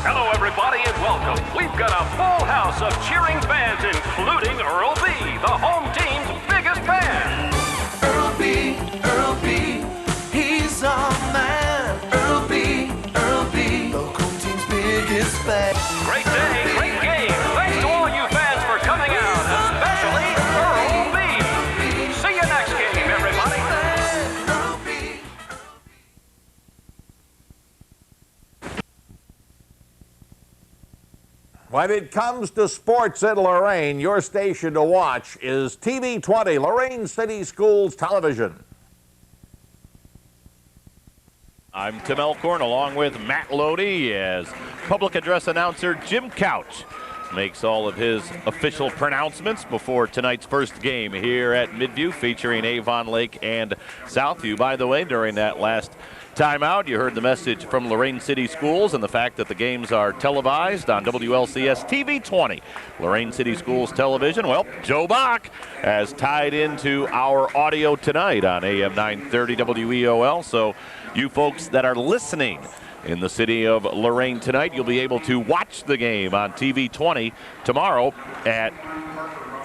Hello, everybody, and welcome. We've got a full house of cheering fans, including Earl B., the home team's biggest fan. Earl B., he's our man. Earl B., the home team's biggest fan. Great day, great game. Thanks to all you fans for coming out, especially Earl B. See you next game, everybody. When it comes to sports in Lorain, your station to watch is TV20, Lorain City Schools Television. I'm Tim Elkhorn along with Matt Lodi as public address announcer Jim Couch makes all of his official pronouncements before tonight's first game here at Midview featuring Avon Lake and Southview. By the way, during that last timeout, you heard the message from Lorain City Schools and the fact that the games are televised on WLCS TV20. Lorain City Schools Television, well, Joe Bach has tied into our audio tonight on AM 930 WEOL. So you folks that are listening in the city of Lorain tonight, you'll be able to watch the game on TV20 tomorrow at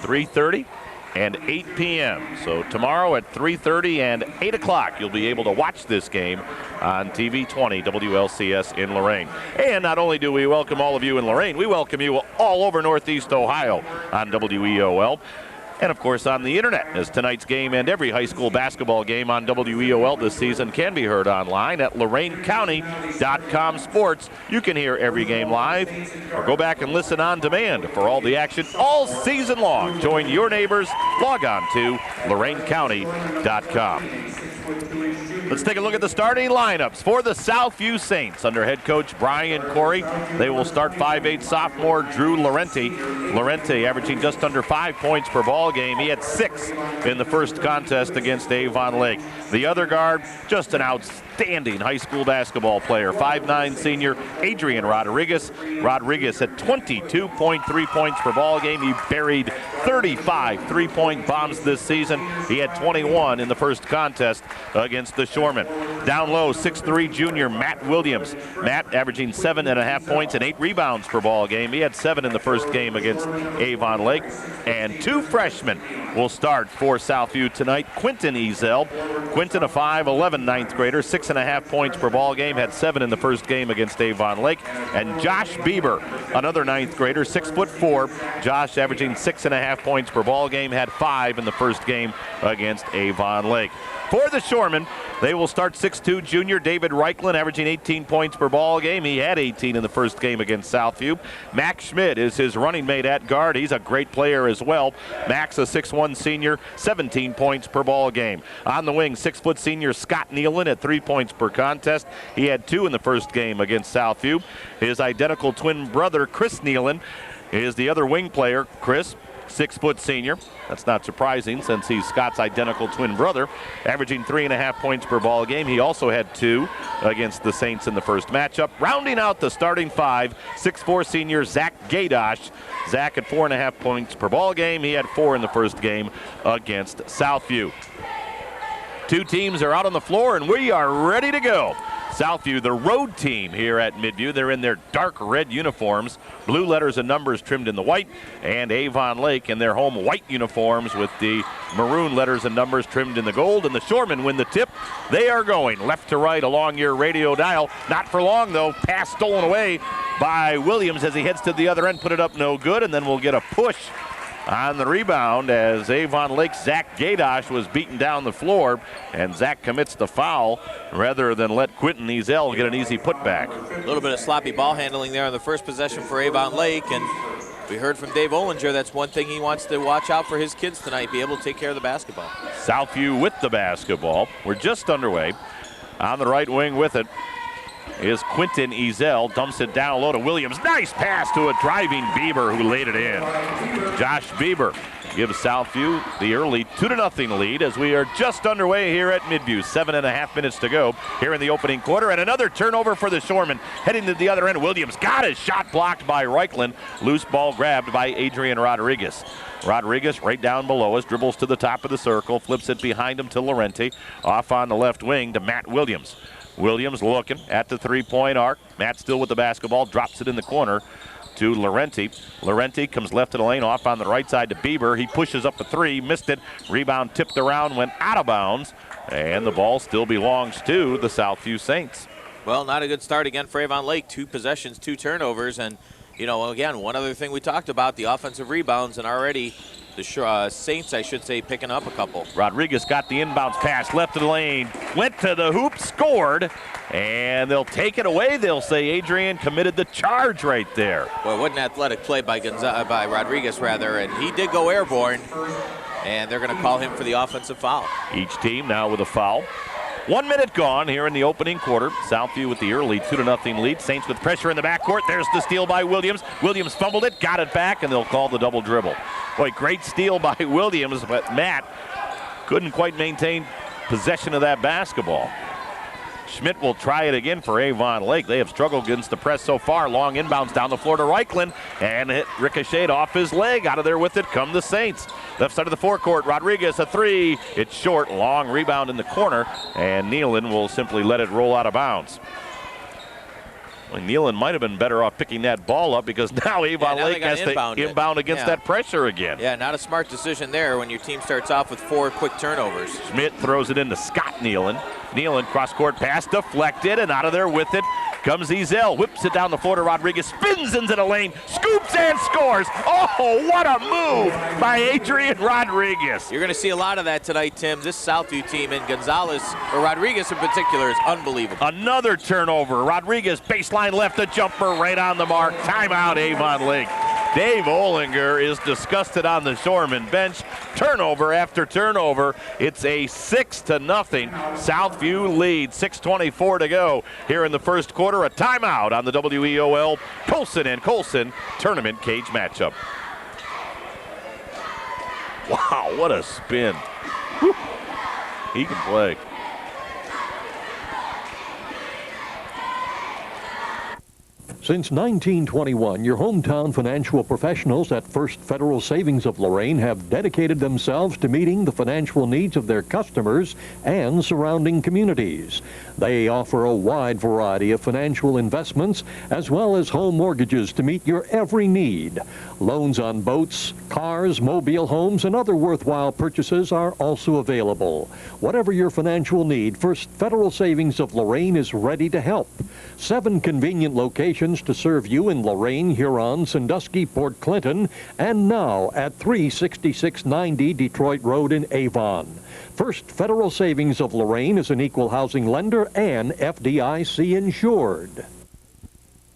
3:30 and 8 p.m. So tomorrow at 3:30 and 8 o'clock, you'll be able to watch this game on TV20 WLCS in Lorain. And not only do we welcome all of you in Lorain, we welcome you all over Northeast Ohio on WEOL. And, of course, on the internet, as tonight's game and every high school basketball game on WEOL this season can be heard online at LorainCounty.com Sports. You can hear every game live or go back and listen on demand for all the action all season long. Join your neighbors. Log on to LorainCounty.com. Let's take a look at the starting lineups for the Southview Saints under head coach Brian Corey. They will start 5'8" sophomore Drew Lorente. Lorente averaging just under 5 points per ball game. He had 6 in the first contest against Avon Lake. The other guard, just an outstanding high school basketball player, 5'9" senior Adrian Rodriguez. Rodriguez had 22.3 points per ball game. He buried 35 3-point bombs this season. He had 21 in the first contest against the Shoremen. Down low, 6'3" junior Matt Williams. Matt averaging 7.5 points and 8 rebounds per ball game. He had 7 in the first game against Avon Lake. And 2 freshmen will start for Southview tonight. Quentin Ezel. Quentin, a 5'11" ninth grader, 6.5 points per ball game, had 7 in the first game against Avon Lake. And Josh Bieber, another ninth grader, 6'4". Josh averaging 6.5 points per ball game, had 5 in the first game against Avon Lake. For the Shoremen, they will start 6'2" junior David Reichland, averaging 18 points per ball game. He had 18 in the first game against Southview. Max Schmidt is his running mate at guard. He's a great player as well. Max, a 6'1" senior, 17 points per ball game. On the wing, 6' senior Scott Nealon at 3 points per contest. He had 2 in the first game against Southview. His identical twin brother, Chris Nealon, is the other wing player. Chris, 6' senior. That's not surprising since he's Scott's identical twin brother, averaging 3.5 points per ball game. He also had 2 against the Saints in the first matchup. Rounding out the starting 5, 6'4" senior Zach Gaydosh. Zach at 4.5 points per ball game. He had 4 in the first game against Southview. 2 teams are out on the floor, and we are ready to go. Southview, the road team here at Midview. They're in their dark red uniforms, blue letters and numbers trimmed in the white, and Avon Lake in their home white uniforms with the maroon letters and numbers trimmed in the gold. And the Shoremen win the tip. They are going left to right along your radio dial. Not for long, though. Pass stolen away by Williams as he heads to the other end. Put it up, no good, and then we'll get a push on the rebound as Avon Lake's Zach Gaydosh was beaten down the floor, and Zach commits the foul rather than let Quentin Ezel get an easy putback. A little bit of sloppy ball handling there on the first possession for Avon Lake, and we heard from Dave Olinger that's one thing he wants to watch out for his kids tonight, be able to take care of the basketball. Southview with the basketball. We're just underway. On the right wing with it is Quentin Ezel, dumps it down low to Williams. Nice pass to a driving Bieber who laid it in. Josh Bieber gives Southview the early 2-0 lead as we are just underway here at Midview. 7.5 minutes to go here in the opening quarter, and another turnover for the Shoremen. Heading to the other end, Williams got his shot blocked by Reichland. Loose ball grabbed by Adrian Rodriguez. Rodriguez right down below us, dribbles to the top of the circle, flips it behind him to Lorente. Off on the left wing to Matt Williams. Williams looking at the three-point arc. Matt still with the basketball, drops it in the corner to Laurenti. Laurenti comes left of the lane, off on the right side to Bieber. He pushes up a three, missed it. Rebound tipped around, went out of bounds, and the ball still belongs to the Southview Saints. Well, not a good start again for Avon Lake. 2 possessions, 2 turnovers, and you know, again, one other thing we talked about, the offensive rebounds, and already the Saints, I should say, picking up a couple. Rodriguez got the inbounds pass, left of the lane, went to the hoop, scored, and they'll take it away. They'll say Adrian committed the charge right there. Well, what an athletic play by Rodriguez, rather, and he did go airborne, and they're going to call him for the offensive foul. Each team now with a foul. 1 minute gone here in the opening quarter. Southview with the early 2-0 lead. Saints with pressure in the backcourt. There's the steal by Williams. Williams fumbled it, got it back, and they'll call the double dribble. Boy, great steal by Williams, but Matt couldn't quite maintain possession of that basketball. Schmidt will try it again for Avon Lake. They have struggled against the press so far. Long inbounds down the floor to Reichland, and it ricocheted off his leg. Out of there with it come the Saints. Left side of the forecourt, Rodriguez, a three. It's short, long rebound in the corner, and Nealon will simply let it roll out of bounds. Well, Nealon might have been better off picking that ball up, because now Avon Lake has to inbound against that pressure again. Yeah, not a smart decision there when your team starts off with 4 quick turnovers. Schmidt throws it into Scott Nealon. Nealon cross-court pass deflected, and out of there with it comes Ezel. Whips it down the floor to Rodriguez, spins into the lane, scoops and scores. Oh, what a move by Adrian Rodriguez. You're going to see a lot of that tonight, Tim. This Southview team, and Gonzalez, or Rodriguez in particular, is unbelievable. Another turnover. Rodriguez baseline left, a jumper right on the mark. Timeout, Avon Lake. Dave Olinger is disgusted on the Shoreman bench. Turnover after turnover. It's a 6-0 Southview lead. 6:24 to go here in the first quarter. A timeout on the WEOL Colson and Colson tournament cage matchup. Wow, what a spin. Whew. He can play. Since 1921, your hometown financial professionals at First Federal Savings of Lorain have dedicated themselves to meeting the financial needs of their customers and surrounding communities. They offer a wide variety of financial investments as well as home mortgages to meet your every need. Loans on boats, cars, mobile homes, and other worthwhile purchases are also available. Whatever your financial need, First Federal Savings of Lorain is ready to help. 7 convenient locations to serve you in Lorain, Huron, Sandusky, Port Clinton, and now at 36690 Detroit Road in Avon. First Federal Savings of Lorain is an equal housing lender and FDIC insured.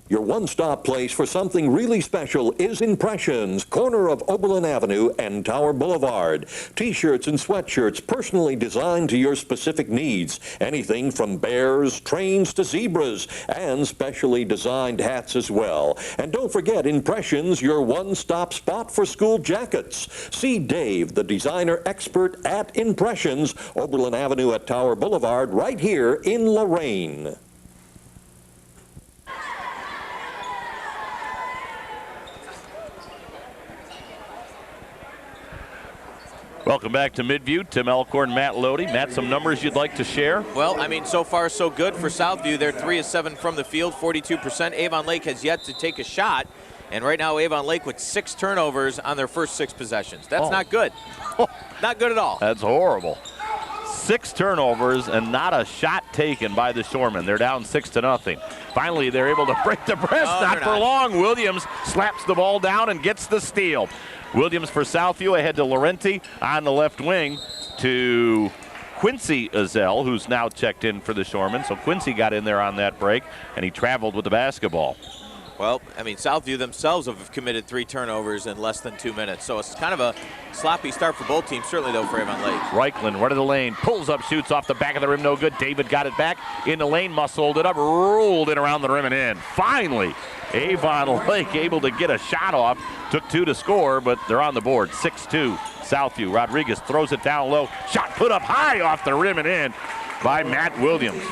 Your one-stop place for something really special is Impressions, corner of Oberlin Avenue and Tower Boulevard. T-shirts and sweatshirts personally designed to your specific needs. Anything from bears, trains to zebras, and specially designed hats as well. And don't forget Impressions, your one-stop spot for school jackets. See Dave, the designer expert at Impressions, Oberlin Avenue at Tower Boulevard, right here in Lorain. Welcome back to Midview. Tim Elkhorn, Matt Lodi. Matt, some numbers you'd like to share? Well, I mean, so far so good for Southview. They're 3 of 7 from the field, 42%. Avon Lake has yet to take a shot. And right now, Avon Lake with 6 turnovers on their first 6 possessions. That's not good. Not good at all. That's horrible. 6 turnovers and not a shot taken by the Shoremen. They're down 6-0. Finally, they're able to break the press. Not for long. Williams slaps the ball down and gets the steal. Williams for Southview ahead to Laurenti on the left wing to Quincy Ezel, who's now checked in for the Shoremen. So Quincy got in there on that break, and he traveled with the basketball. Well, I mean, Southview themselves have committed 3 turnovers in less than 2 minutes. So it's kind of a sloppy start for both teams, certainly, though, for Avon Lake. Reichland, right of the lane, pulls up, shoots off the back of the rim, no good. David got it back in the lane, muscled it up, rolled it around the rim and in. Finally, Avon Lake able to get a shot off. Took 2 to score, but they're on the board. 6-2, Southview. Rodriguez throws it down low. Shot put up high off the rim and in by Matt Williams.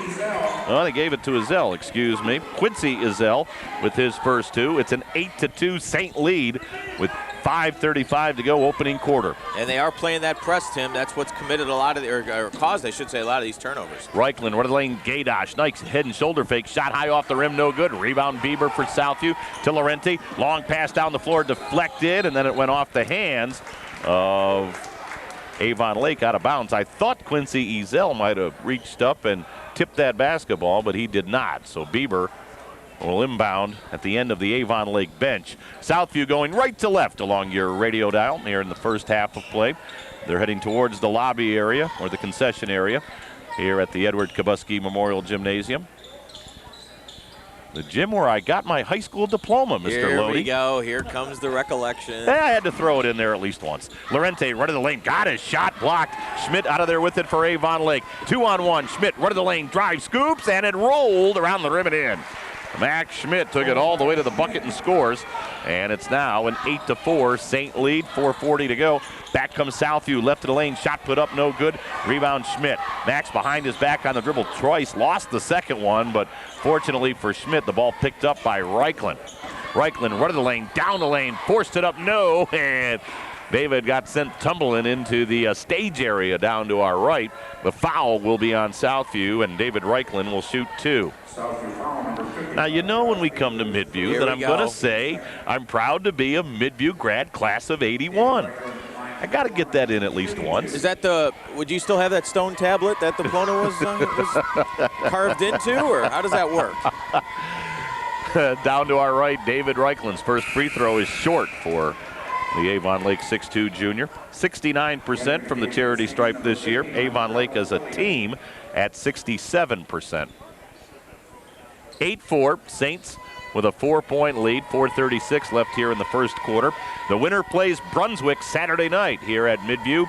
Well, they gave it to Ezel, excuse me. Quincy Ezel with his first 2. It's an 8-2 Saint lead with 5:35 to go, opening quarter. And they are playing that press, Tim. That's what's committed a lot of, or caused, I should say, a lot of these turnovers. Reichland, right of the lane, Gaydosh. Nice head and shoulder fake. Shot high off the rim, no good. Rebound Bieber for Southview to Laurenti. Long pass down the floor, deflected, and then it went off the hands of Avon Lake, out of bounds. I thought Quincy Ezel might have reached up and tipped that basketball, but he did not. So Bieber will inbound at the end of the Avon Lake bench. Southview going right to left along your radio dial here in the first half of play. They're heading towards the lobby area, or the concession area, here at the Edward Kabuski Memorial Gymnasium. The gym where I got my high school diploma, Mr. Lodi. Here we go. Here comes the recollection. I had to throw it in there at least once. Laurenti, right of the lane, got his shot blocked. Schmidt out of there with it for Avon Lake. 2-on-1. Schmidt, right of the lane, drive, scoops, and it rolled around the rim and in. Max Schmidt took it all the way to the bucket and scores. And it's now an 8-4 St. lead, 4:40 to go. Back comes Southview, left of the lane, shot put up, no good. Rebound Schmidt. Max behind his back on the dribble twice, lost the second one, but fortunately for Schmidt, the ball picked up by Reichland. Reichland, right of the lane, down the lane, forced it up, no, and David got sent tumbling into the stage area down to our right. The foul will be on Southview, and David Reichland will shoot 2. Now, you know when we come to Midview that I'm going to say I'm proud to be a Midview grad, class of 81. I got to get that in at least once. Is that would you still have that stone tablet that the Plona was carved into, or how does that work? Down to our right, David Reichland's first free throw is short for the Avon Lake 6'2 junior. 69% from the charity stripe this year. Avon Lake as a team at 67%. 8-4, Saints with a 4-point lead, 4:36 left here in the first quarter. The winner plays Brunswick Saturday night here at Midview,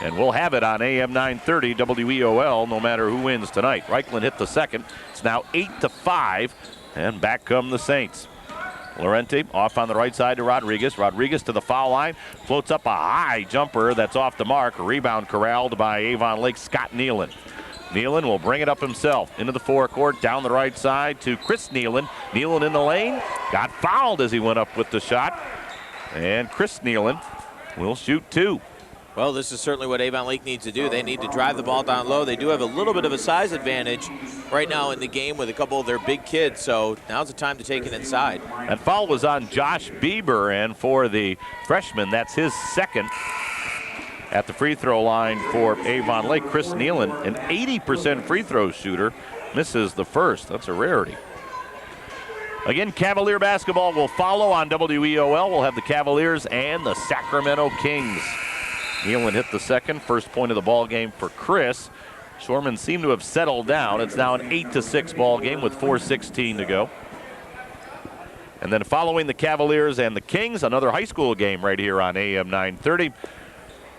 and we'll have it on AM 930 WEOL no matter who wins tonight. Reichland hit the second. It's now 8-5, and back come the Saints. Laurenti off on the right side to Rodriguez. Rodriguez to the foul line, floats up a high jumper that's off the mark. Rebound corralled by Avon Lake Scott Nealon. Nealon will bring it up himself into the forecourt, down the right side to Chris Nealon. Nealon in the lane, got fouled as he went up with the shot. And Chris Nealon will shoot 2. Well, this is certainly what Avon Lake needs to do. They need to drive the ball down low. They do have a little bit of a size advantage right now in the game with a couple of their big kids, so now's the time to take it inside. That foul was on Josh Bieber, and for the freshman, that's his second. At the free throw line for Avon Lake, Chris Nealon, an 80% free throw shooter, misses the first. That's a rarity. Again, Cavalier basketball will follow on WEOL. We'll have the Cavaliers and the Sacramento Kings. Nealon hit the second, first point of the ball game for Chris. Shorman seemed to have settled down. It's now an 8-6 ball game with 4:16 to go. And then following the Cavaliers and the Kings, another high school game right here on AM 930.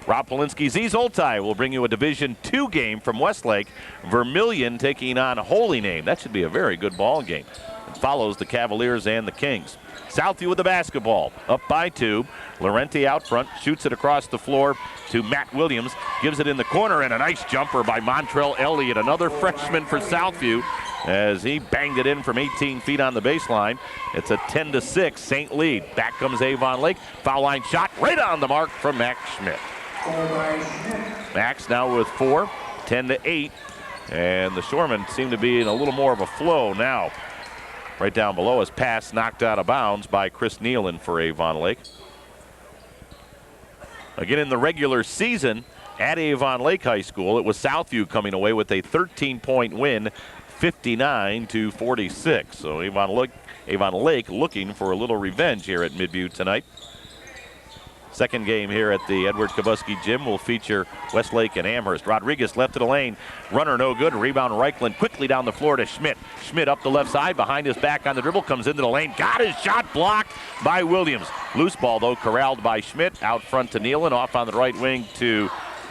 Rob Polinsky's Zoltai will bring you a Division II game from Westlake. Vermilion taking on Holy Name. That should be a very good ball game. It follows the Cavaliers and the Kings. Southview with the basketball, up by 2. Laurenti out front, shoots it across the floor to Matt Williams, gives it in the corner, and a nice jumper by Montrell Elliott, another freshman for Southview, as he banged it in from 18 feet on the baseline. It's a 10-6 St. lead. Back comes Avon Lake. Foul line shot right on the mark from Max Schmidt. Max now with 4, 10-8, and the Shoremen seem to be in a little more of a flow now. Right down below, his pass knocked out of bounds by Chris Nealon for Avon Lake. Again, in the regular season at Avon Lake High School, it was Southview coming away with a 13-point win, 59-46. So Avon Lake looking for a little revenge here at Midview tonight. Second game here at the Edward Kabuski Gym will feature Westlake and Amherst. Rodriguez left to the lane. Runner no good. Rebound Reichland quickly down the floor to Schmidt. Schmidt up the left side behind his back on the dribble. Comes into the lane. Got his shot blocked by Williams. Loose ball though corralled by Schmidt. Out front to Nealon. Off on the right wing to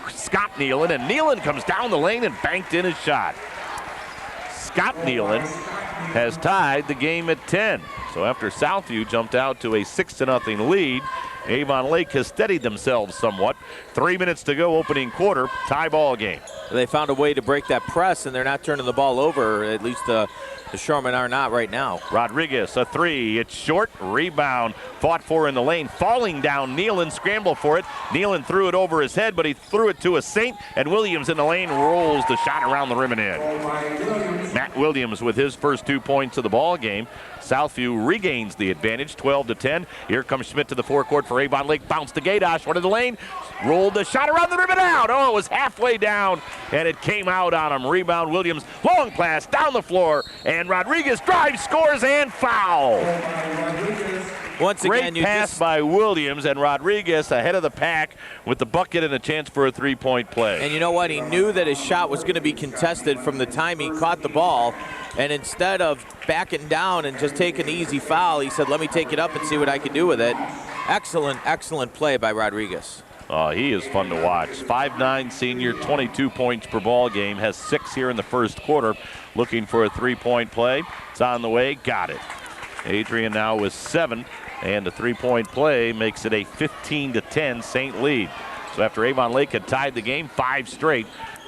Scott Nealon. And Nealon comes down the lane and banked in his shot. Scott Nealon has tied the game at 10. So after Southview jumped out to a 6-0 lead, Avon Lake has steadied themselves somewhat. 3 minutes to go, opening quarter, tie ball game. They found a way to break that press, and they're not turning the ball over. At least the Shoremen are not right now. Rodriguez, a three. It's short. Rebound. Fought for in the lane. Falling down. Nealon scrambled for it. Nealon threw it over his head, but he threw it to a Saint. And Williams in the lane rolls the shot around the rim and in. Matt Williams with his first 2 points of the ball game. Southview regains the advantage, 12-10. Here comes Schmidt to the forecourt for Avon Lake. Bounce to Gaydosh, one in the lane. Rolled the shot around the rim and out. Oh, it was halfway down, and it came out on him. Rebound, Williams. Long pass down the floor, and Rodriguez drives, scores, and foul. Once again, Great pass by Williams, and Rodriguez ahead of the pack with the bucket and a chance for a three-point play. And you know what? He knew that his shot was going to be contested from the time he caught the ball. And instead of backing down and just taking the easy foul, he said, let me take it up and see what I can do with it. Excellent, excellent play by Rodriguez. Oh, he is fun to watch. 5'9" senior, 22 points per ball game, has 6 here in the first quarter. Looking for a three-point play. It's on the way, got it. Adrian now with 7, and a three-point play makes it a 15-10 Saint lead. So after Avon Lake had tied the game, 5 straight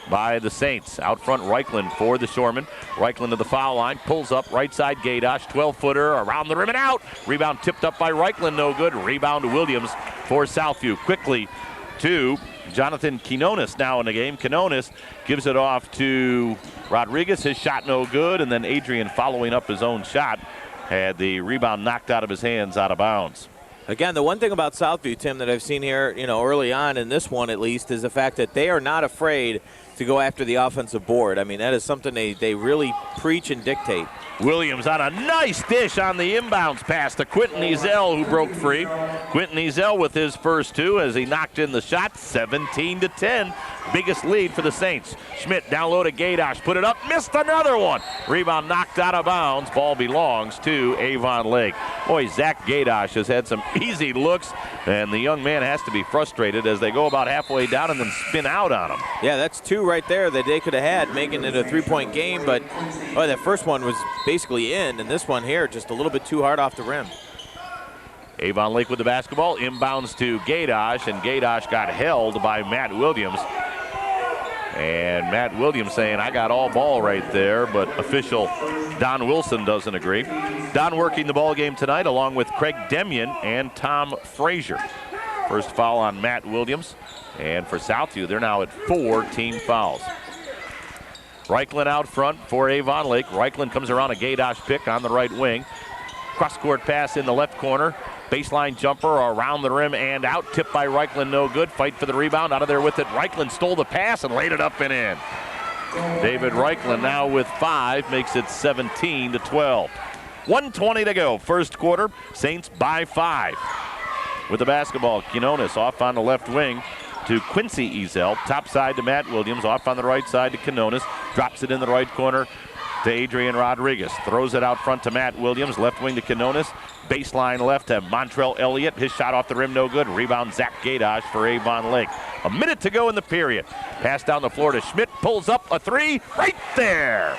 by the Saints. Out front, Reichland for the Shoremen. Reichland to the foul line, pulls up right side, Gaydosh, 12-footer around the rim and out. Rebound tipped up by Reichland, no good. Rebound to Williams for Southview. Quickly to Jonathan Quinones now in the game. Quinones gives it off to Rodriguez. His shot no good, and then Adrian following up his own shot had the rebound knocked out of his hands, out of bounds. Again, the one thing about Southview, Tim, that I've seen here, early on in this one at least, is the fact that they are not afraid to go after the offensive board. I mean, that is something they really preach and dictate. Williams on a nice dish on the inbounds pass to Quentin Ezel, who broke free. Quentin Ezel with his first 2 as he knocked in the shot, 17-10. Biggest lead for the Saints. Schmidt down low to Gaydosh, put it up, missed another one. Rebound knocked out of bounds. Ball belongs to Avon Lake. Boy, Zach Gaydosh has had some easy looks, and the young man has to be frustrated as they go about halfway down and then spin out on him. Yeah, that's 2 right there that they could have had, making it a 3-point game, but that first one was basically in, and this one here just a little bit too hard off the rim. Avon Lake with the basketball, inbounds to Gaydosh, and Gaydosh got held by Matt Williams. And Matt Williams saying, I got all ball right there, but official Don Wilson doesn't agree. Don working the ball game tonight along with Craig Demian and Tom Frazier. First foul on Matt Williams. And for Southview, they're now at 4 team fouls. Reichland out front for Avon Lake. Reichland comes around a Gaydosh pick on the right wing. Cross-court pass in the left corner. Baseline jumper around the rim and out. Tipped by Reichland, no good. Fight for the rebound. Out of there with it. Reichland stole the pass and laid it up and in. David Reichland now with 5, makes it 17-12. 1:20 to go. First quarter. Saints by 5. With the basketball, Quinones off on the left wing to Quincy Ezel. Top side to Matt Williams. Off on the right side to Quinones. Drops it in the right corner to Adrian Rodriguez. Throws it out front to Matt Williams. Left wing to Quinones. Baseline left to Montrell Elliott. His shot off the rim, no good. Rebound, Zach Gaydosh for Avon Lake. A minute to go in the period. Pass down the floor to Schmidt. Pulls up a 3 right there.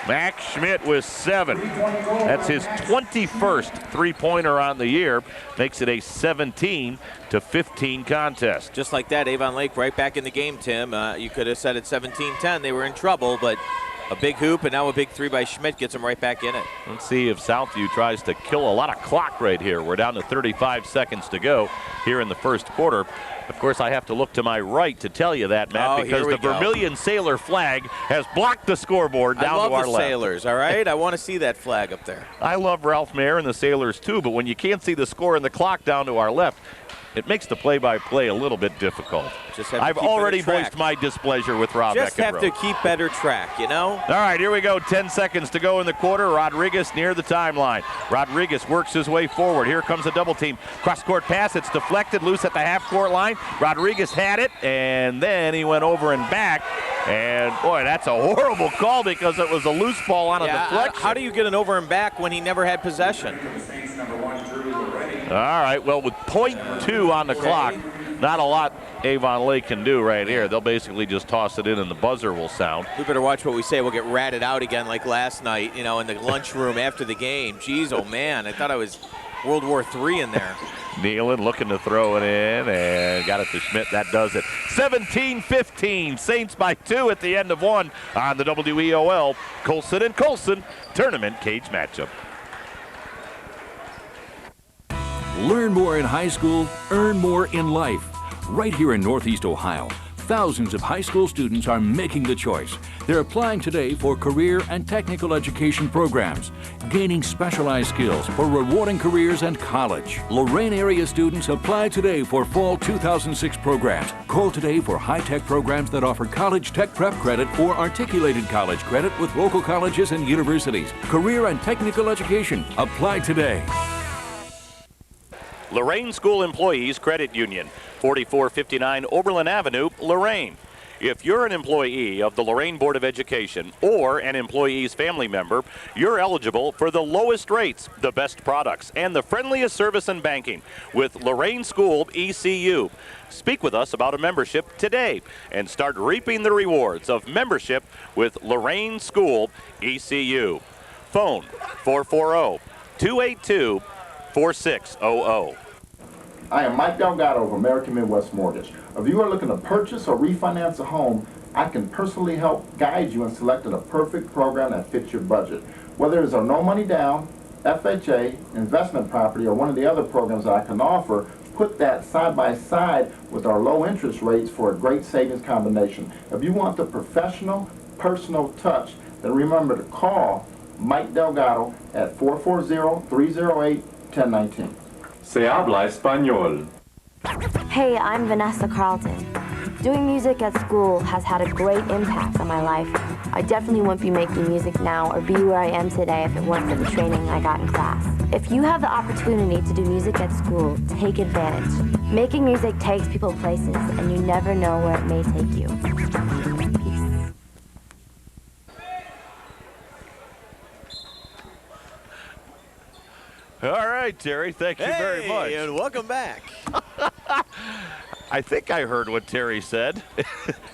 Max Schmidt with 7. That's his 21st three-pointer on the year. Makes it a 17-15 contest. Just like that, Avon Lake right back in the game, Tim. You could have said at 17-10 they were in trouble, but a big hoop and now a big 3 by Schmidt gets him right back in it. Let's see if Southview tries to kill a lot of clock right here. We're down to 35 seconds to go here in the first quarter. Of course, I have to look to my right to tell you that, Matt, because the Vermilion Sailor flag has blocked the scoreboard down to our left. I love the Sailors, all right? I want to see that flag up there. I love Ralph Mayer and the Sailors, too, but when you can't see the score and the clock down to our left, it makes the play-by-play a little bit difficult. I've already voiced my displeasure with Rob Eckenrode. Just have to keep better track, you know? All right, here we go. 10 seconds to go in the quarter. Rodriguez near the timeline. Rodriguez works his way forward. Here comes a double team. Cross-court pass. It's deflected, loose at the half-court line. Rodriguez had it, and then he went over and back. And, boy, that's a horrible call because it was a loose ball on a deflection. How do you get an over and back when he never had possession? All right, well, with .2 on the clock, not a lot Avon Lake can do right here. They'll basically just toss it in and the buzzer will sound. We better watch what we say. We'll get ratted out again like last night, in the lunchroom after the game. Jeez, oh man, I thought I was World War III in there. Nealon looking to throw it in and got it to Schmidt. That does it. 17-15. Saints by 2 at the end of 1 on the WEOL Colson and Colson Tournament Cage matchup. Learn more in high school, earn more in life. Right here in Northeast Ohio, thousands of high school students are making the choice. They're applying today for career and technical education programs, gaining specialized skills for rewarding careers and college. Lorain area students apply today for fall 2006 programs. Call today for high-tech programs that offer college tech prep credit or articulated college credit with local colleges and universities. Career and technical education. Apply today. Lorain School Employees Credit Union, 4459 Oberlin Avenue, Lorain. If you're an employee of the Lorain Board of Education or an employee's family member, you're eligible for the lowest rates, the best products, and the friendliest service in banking with Lorain School ECU. Speak with us about a membership today and start reaping the rewards of membership with Lorain School ECU. Phone 440-282-4600. I am Mike Delgado of American Midwest Mortgage. If you are looking to purchase or refinance a home, I can personally help guide you in selecting a perfect program that fits your budget. Whether it's a no money down, FHA, investment property, or one of the other programs that I can offer, put that side by side with our low interest rates for a great savings combination. If you want the professional, personal touch, then remember to call Mike Delgado at 440-308-1019. Se habla español. Hey, I'm Vanessa Carlton. Doing music at school has had a great impact on my life. I definitely wouldn't be making music now or be where I am today if it weren't for the training I got in class. If you have the opportunity to do music at school, take advantage. Making music takes people places, and you never know where it may take you. Peace. All right, Terry, thank you very much. And welcome back. I think I heard what Terry said.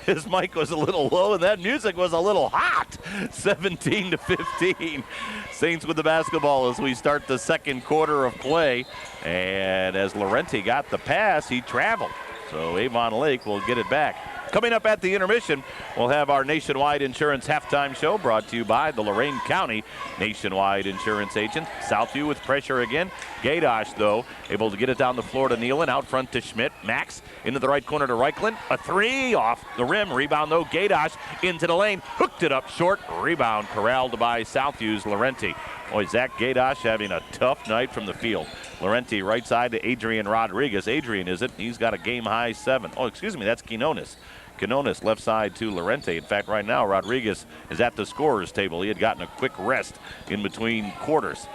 His mic was a little low and that music was a little hot. 17-15. Saints with the basketball as we start the second quarter of play. And as Laurenti got the pass, he traveled. So Avon Lake will get it back. Coming up at the intermission, we'll have our Nationwide Insurance halftime show brought to you by the Lorain County Nationwide Insurance agent. Southview with pressure again. Gaydosh, though, able to get it down the floor to Nealon. Out front to Schmidt. Max into the right corner to Reichland. A three off the rim. Rebound, though. Gaydosh into the lane. Hooked it up short. Rebound corralled by Southview's Laurenti. Boy, Zach Gaydosh having a tough night from the field. Laurenti right side to Adrian Rodriguez. Adrian isn't. He's got a game-high 7. Oh, excuse me, that's Quinones. Quinones left side to Laurenti. In fact, right now, Rodriguez is at the scorer's table. He had gotten a quick rest in between quarters.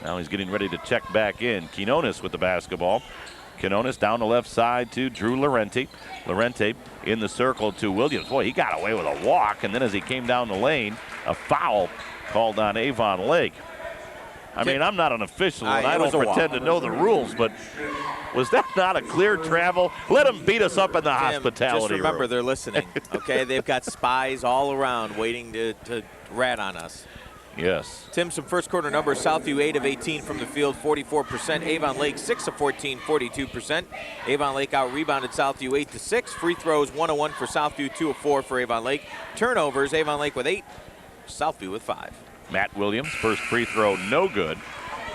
Now he's getting ready to check back in. Quinones with the basketball. Quinones down the left side to Drew Laurenti. Laurenti in the circle to Williams. Boy, he got away with a walk, and then as he came down the lane, a foul called on Avon Lake. I mean, I'm not an official, and I don't pretend to know the rules, but was that not a clear travel? Let them beat us up in the hospitality just remember, room. They're listening, okay? They've got spies all around waiting to rat on us. Yes. Tim, some first quarter numbers. Southview 8 of 18 from the field, 44%. Avon Lake 6 of 14, 42%. Avon Lake out-rebounded Southview 8-6. Free throws 1-1 for Southview, 2 of 4 for Avon Lake. Turnovers, Avon Lake with 8, Southview with 5. Matt Williams, first free throw, no good.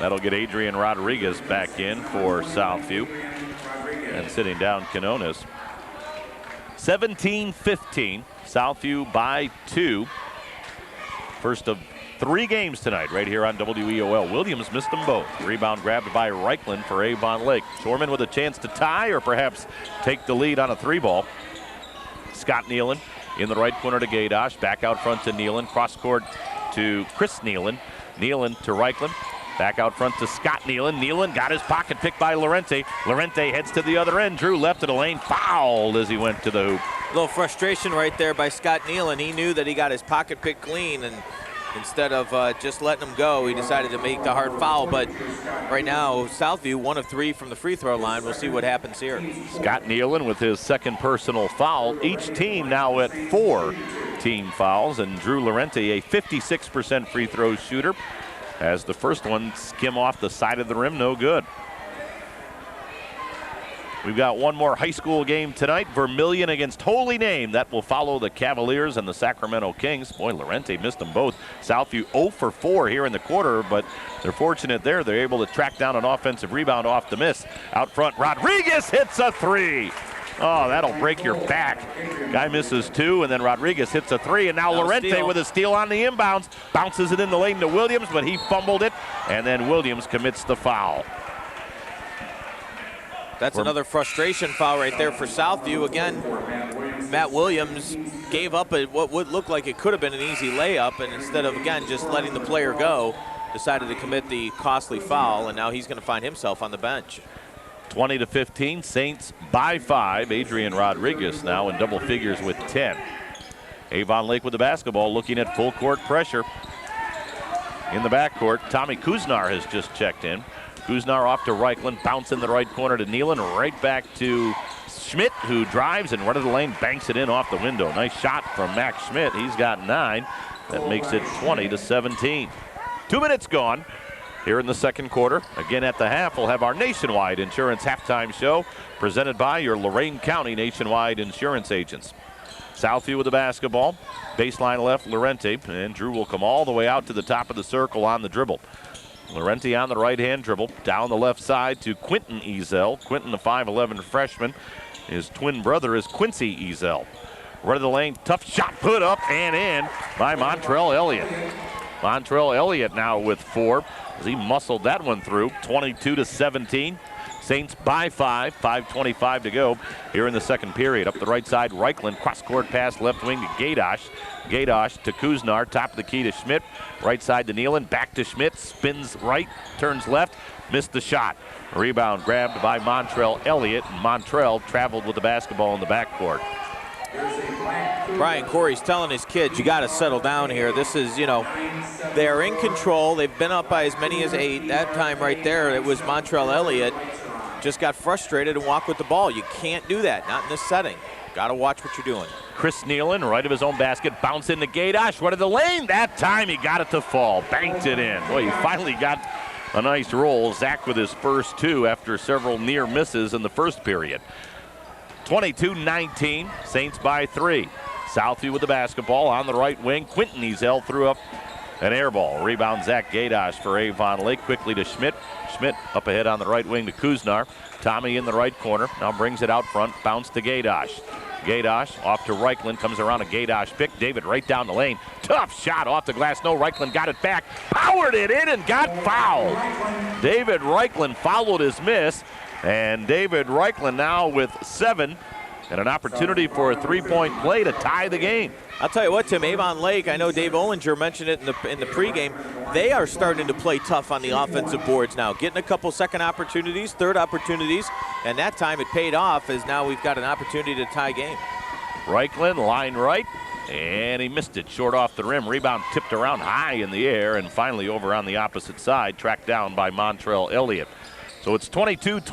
That'll get Adrian Rodriguez back in for Southview. And sitting down Quinones. 17-15, Southview by 2. First of 3 games tonight right here on WEOL. Williams missed them both. Rebound grabbed by Reichland for Avon Lake. Shorman with a chance to tie or perhaps take the lead on a 3-ball. Scott Nealon in the right corner to Gaydosh. Back out front to Nealon. Cross court to Chris Nealon. Nealon to Reichland. Back out front to Scott Nealon. Nealon got his pocket picked by Laurenti. Laurenti heads to the other end. Drew left of the lane. Fouled as he went to the hoop. A little frustration right there by Scott Nealon. He knew that he got his pocket picked clean, and instead of just letting him go, he decided to make the hard foul. But right now, Southview 1 of 3 from the free throw line. We'll see what happens here. Scott Nealon with his second personal foul. Each team now at 4 team fouls, and Drew Laurenti, a 56% free throw shooter. as the first one skim off the side of the rim, no good. We've got one more high school game tonight, Vermilion against Holy Name. That will follow the Cavaliers and the Sacramento Kings. Boy, Lorente missed them both. Southview 0 for 4 here in the quarter, but they're fortunate there. They're able to track down an offensive rebound off the miss. Out front, Rodriguez hits a three. Oh, that'll break your back. Guy misses two, and then Rodriguez hits a three, and now Lorente with a steal on the inbounds. Bounces it in the lane to Williams, but he fumbled it, and then Williams commits the foul. That's another frustration foul right there for Southview. Again, Matt Williams gave up what would look like it could have been an easy layup, and instead of, again, just letting the player go, decided to commit the costly foul, and now he's going to find himself on the bench. 20-15, Saints by 5. Adrian Rodriguez now in double figures with 10. Avon Lake with the basketball, looking at full court pressure. In the backcourt, Tommy Kuznar has just checked in. Kuznar off to Reichland, bounce in the right corner to Nealon, right back to Schmidt, who drives and run of the lane, banks it in off the window. Nice shot from Max Schmidt. He's got 9. That makes it 20-17. 2 minutes gone here in the second quarter. Again at the half, we'll have our Nationwide Insurance halftime show presented by your Lorain County Nationwide Insurance agents. Southview with the basketball. Baseline left, Lorente, and Drew will come all the way out to the top of the circle on the dribble. Lorente on the right-hand dribble, down the left side to Quentin Ezel. Quentin, the 5'11 freshman. His twin brother is Quincy Ezel. Right of the lane, tough shot put up and in by Montrell Elliott. Montrell Elliott now with 4 as he muscled that one through, 22-17. Saints by 5, 5:25 to go here in the second period. Up the right side, Reichland, cross-court pass left wing to Gadosh. Gadosh to Kuznar, top of the key to Schmidt. Right side to Nealon, back to Schmidt, spins right, turns left, missed the shot. Rebound grabbed by Montrell Elliott, and Montrell traveled with the basketball in the backcourt. Brian Corey's telling his kids, you got to settle down here. This is, they are in control. They've been up by as many as 8. That time right there, it was Montrell Elliott. Just got frustrated and walked with the ball. You can't do that, not in this setting. Got to watch what you're doing. Chris Nealon, right of his own basket, bounce into Gadosh, right of the lane. That time he got it to fall, banked it in. Boy, he finally got a nice roll. Zach with his first 2 after several near misses in the first period. 22-19, Saints by 3. Southview with the basketball on the right wing. Quentin Ezel threw up an air ball. Rebound Zach Gadosh for Avon Lake. Quickly to Schmidt. Schmidt up ahead on the right wing to Kuznar. Tommy in the right corner. Now brings it out front. Bounce to Gadosh. Gadosh off to Reichland. Comes around a Gadosh pick. David right down the lane. Tough shot off the glass. No, Reichland got it back. Powered it in and got fouled. David Reichland followed his miss. And David Reichland now with 7. And an opportunity for a 3-point play to tie the game. I'll tell you what, Tim, Avon Lake, I know Dave Ollinger mentioned it in the pregame. They are starting to play tough on the offensive boards now, getting a couple second opportunities, third opportunities, and that time it paid off as now we've got an opportunity to tie game. Reichland, line right, and he missed it short off the rim. Rebound tipped around high in the air and finally over on the opposite side, tracked down by Montrell Elliott. So it's 22-21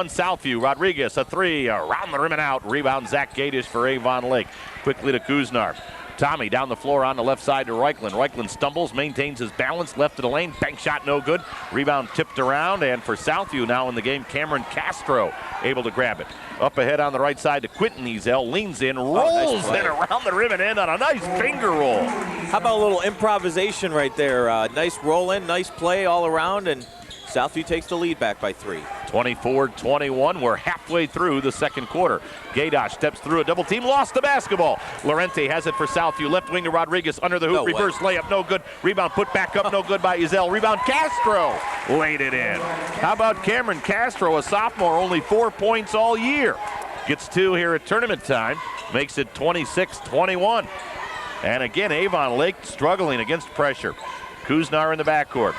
Southview. Rodriguez, a 3, around the rim and out. Rebound Zach Gadosh for Avon Lake. Quickly to Kuznar. Tommy down the floor on the left side to Reichland. Reichland stumbles, maintains his balance, left of the lane. Bank shot no good. Rebound tipped around, and for Southview now in the game, Cameron Castro able to grab it. Up ahead on the right side to Quentin Ezel. Leans in, rolls in around the rim and in on a nice finger roll. How about a little improvisation right there? Nice roll in, nice play all around, and Southview takes the lead back by 3. 24-21. We're halfway through the second quarter. Gadosh steps through a double team, lost the basketball. Lorente has it for Southview. Left wing to Rodriguez, under the hoop, reverse layup, no good. Rebound put back up, no good by Ezel. Rebound Castro laid it in. How about Cameron Castro, a sophomore, only 4 points all year. Gets 2 here at tournament time, makes it 26-21. And again, Avon Lake struggling against pressure. Kuznar in the backcourt.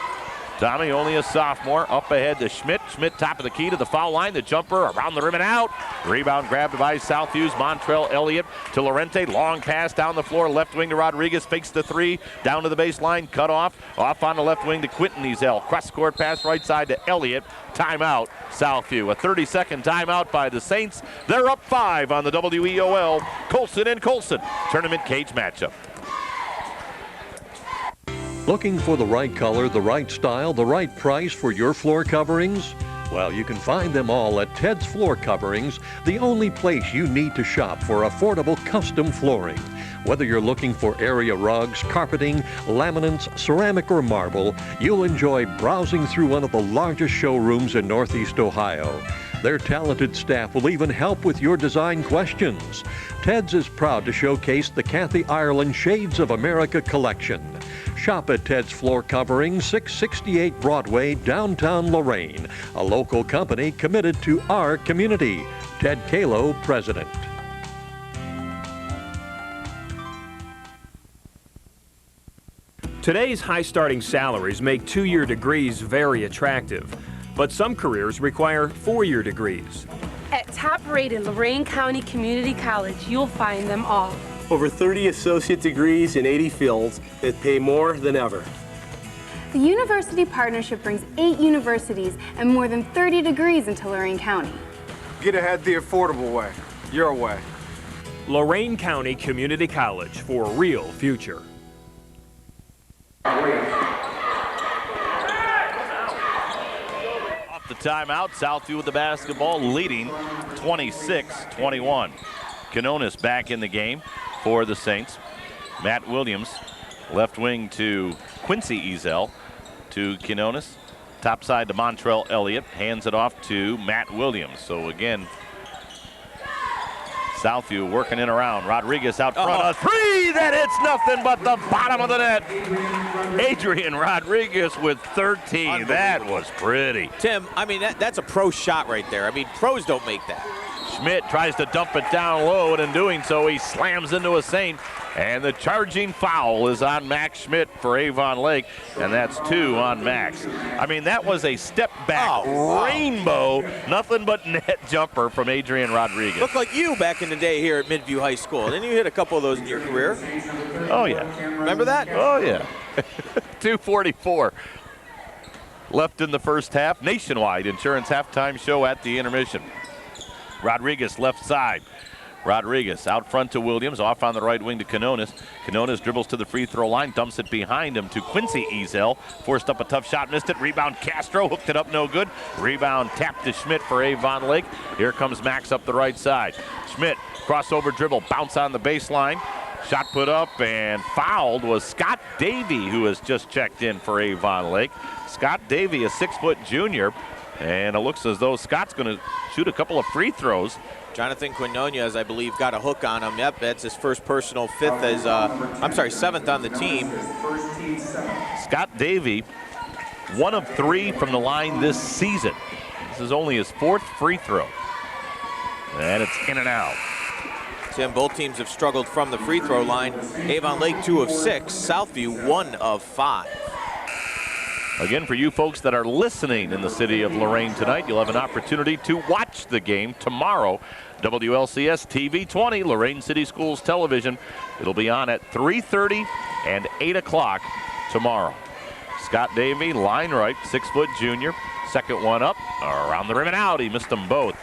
Tommy, only a sophomore, up ahead to Schmidt. Schmidt top of the key to the foul line. The jumper around the rim and out. Rebound grabbed by Southview's Montrell Elliott to Lorente. Long pass down the floor. Left wing to Rodriguez. Fakes the 3. Down to the baseline. Cut off. Off on the left wing to Quentin Ezel. Cross-court pass right side to Elliott. Timeout, Southview. A 30-second timeout by the Saints. They're up 5 on the WEOL. Colson and Colson tournament cage matchup. Looking for the right color, the right style, the right price for your floor coverings? Well, you can find them all at Ted's Floor Coverings, the only place you need to shop for affordable custom flooring. Whether you're looking for area rugs, carpeting, laminates, ceramic, or marble, you'll enjoy browsing through one of the largest showrooms in Northeast Ohio. Their talented staff will even help with your design questions. Ted's is proud to showcase the Kathy Ireland Shades of America collection. Shop at Ted's Floor Covering, 668 Broadway, downtown Lorain, a local company committed to our community. Ted Kalo, President. Today's high starting salaries make 2-year degrees very attractive, but some careers require 4-year degrees. At top-rated Lorain County Community College, you'll find them all. Over 30 associate degrees in 80 fields that pay more than ever. The University Partnership brings 8 universities and more than 30 degrees into Lorain County. Get ahead the affordable way, your way. Lorain County Community College for a real future. Off the timeout, Southview with the basketball, leading 26-21. Quinones back in the game for the Saints. Matt Williams, left wing to Quincy Ezel, to Quinones. Top side to Montrell Elliott, hands it off to Matt Williams. So again, Southview working in around. Rodriguez out front. A three that hits nothing but the bottom of the net. Adrian Rodriguez with 13. That was pretty. Tim, I mean, that's a pro shot right there. I mean, pros don't make that. Schmidt tries to dump it down low, and in doing so, he slams into a Saint. And the charging foul is on Max Schmidt for Avon Lake, and that's 2 on Max. I mean, that was a step-back rainbow, nothing but net jumper from Adrian Rodriguez. Looked like you back in the day here at Midview High School. Didn't you hit a couple of those in your career? Oh, yeah. Remember that? Oh, yeah. 2:44 left in the first half. Nationwide Insurance halftime show at the intermission. Rodriguez left side. Rodriguez out front to Williams, off on the right wing to Quinones. Quinones dribbles to the free throw line, dumps it behind him to Quincy Ezel. Forced up a tough shot, missed it. Rebound Castro, hooked it up, no good. Rebound tapped to Schmidt for Avon Lake. Here comes Max up the right side. Schmidt, crossover dribble, bounce on the baseline. Shot put up and fouled was Scott Davey, who has just checked in for Avon Lake. Scott Davey, a 6-foot junior, and it looks as though Scott's going to shoot a couple of free throws. Jonathan Quinones, I believe, got a hook on him. Yep, that's his first personal, 7th on the team. Scott Davey, 1 of 3 from the line this season. This is only his 4th free throw. And it's in and out. Tim, both teams have struggled from the free throw line. Avon Lake 2 of 6, Southview 1 of 5. Again, for you folks that are listening in the city of Lorain tonight, you'll have an opportunity to watch the game tomorrow. WLCS TV20, Lorain City Schools Television. It'll be on at 3:30 and 8 o'clock tomorrow. Scott Davey, line right, 6-foot junior. Second one up, around the rim and out. He missed them both.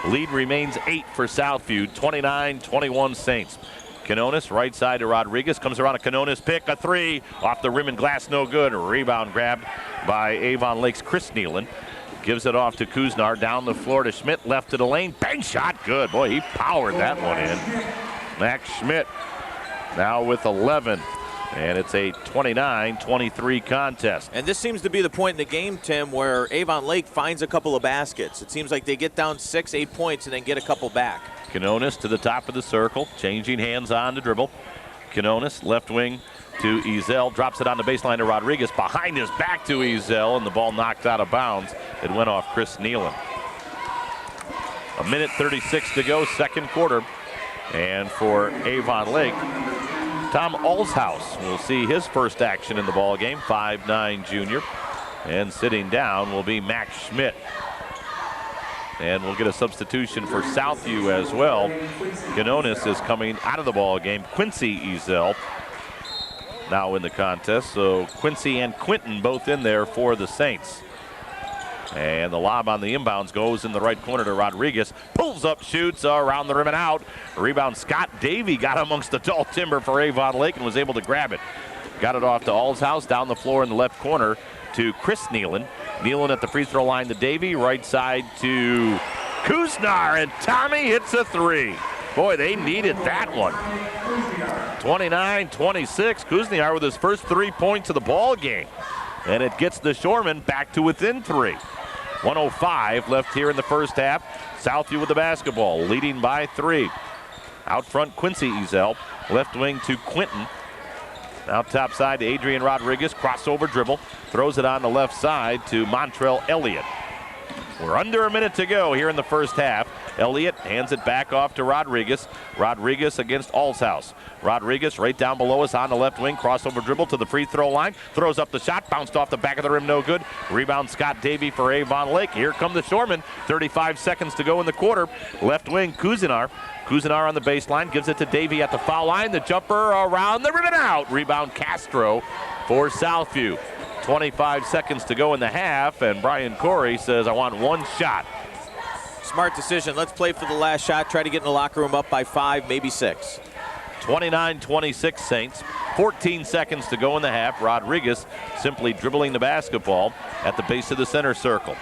Lead remains 8 for Southview, 29-21 Saints. Quinones, right side to Rodriguez, comes around a Quinones pick, a 3, off the rim and glass, no good. Rebound grabbed by Avon Lake's Chris Nealon. Gives it off to Kuznar, down the floor to Schmidt, left to the lane, bang shot, good. Boy, he powered that one in. Max Schmidt now with 11, and it's a 29-23 contest. And this seems to be the point in the game, Tim, where Avon Lake finds a couple of baskets. It seems like they get down 6, 8 points and then get a couple back. Quinones to the top of the circle, changing hands on the dribble. Quinones, left wing to Ezel, drops it on the baseline to Rodriguez, behind his back to Ezel, and the ball knocked out of bounds. It went off Chris Nealon. 1:36 to go, second quarter. And for Avon Lake, Tom Alshouse will see his first action in the ball game, 5'9" junior. And sitting down will be Max Schmidt. And we'll get a substitution for Southview as well. Quinones is coming out of the ball game. Quincy Ezel now in the contest. So Quincy and Quinton both in there for the Saints. And the lob on the inbounds goes in the right corner to Rodriguez. Pulls up, shoots around the rim and out. Rebound Scott Davey got amongst the tall timber for Avon Lake and was able to grab it. Got it off to Allshouse, down the floor in the left corner to Chris Nealon. Nealon at the free throw line to Davey, right side to Kuznar, and Tommy hits a three. Boy, they needed that one. 29-26, Kuznar with his first 3 points of the ball game. And it gets the Shoremen back to within 3. 1:05 left here in the first half. Southview with the basketball, leading by 3. Out front, Quincy Ezel. Left wing to Quinton. Out top side to Adrian Rodriguez. Crossover dribble. Throws it on the left side to Montrell Elliott. We're under a minute to go here in the first half. Elliott hands it back off to Rodriguez. Rodriguez against Allshouse. Rodriguez right down below us on the left wing. Crossover dribble to the free throw line. Throws up the shot. Bounced off the back of the rim. No good. Rebound Scott Davey for Avon Lake. Here come the Shoremen. 35 seconds to go in the quarter. Left wing Kuznar. Kuznar on the baseline. Gives it to Davey at the foul line. The jumper around the rim and out. Rebound Castro for Southview. 25 seconds to go in the half, and Brian Corey says, I want one shot. Smart decision. Let's play for the last shot. Try to get in the locker room up by 5, maybe 6. 29-26 Saints. 14 seconds to go in the half. Rodriguez simply dribbling the basketball at the base of the center circle.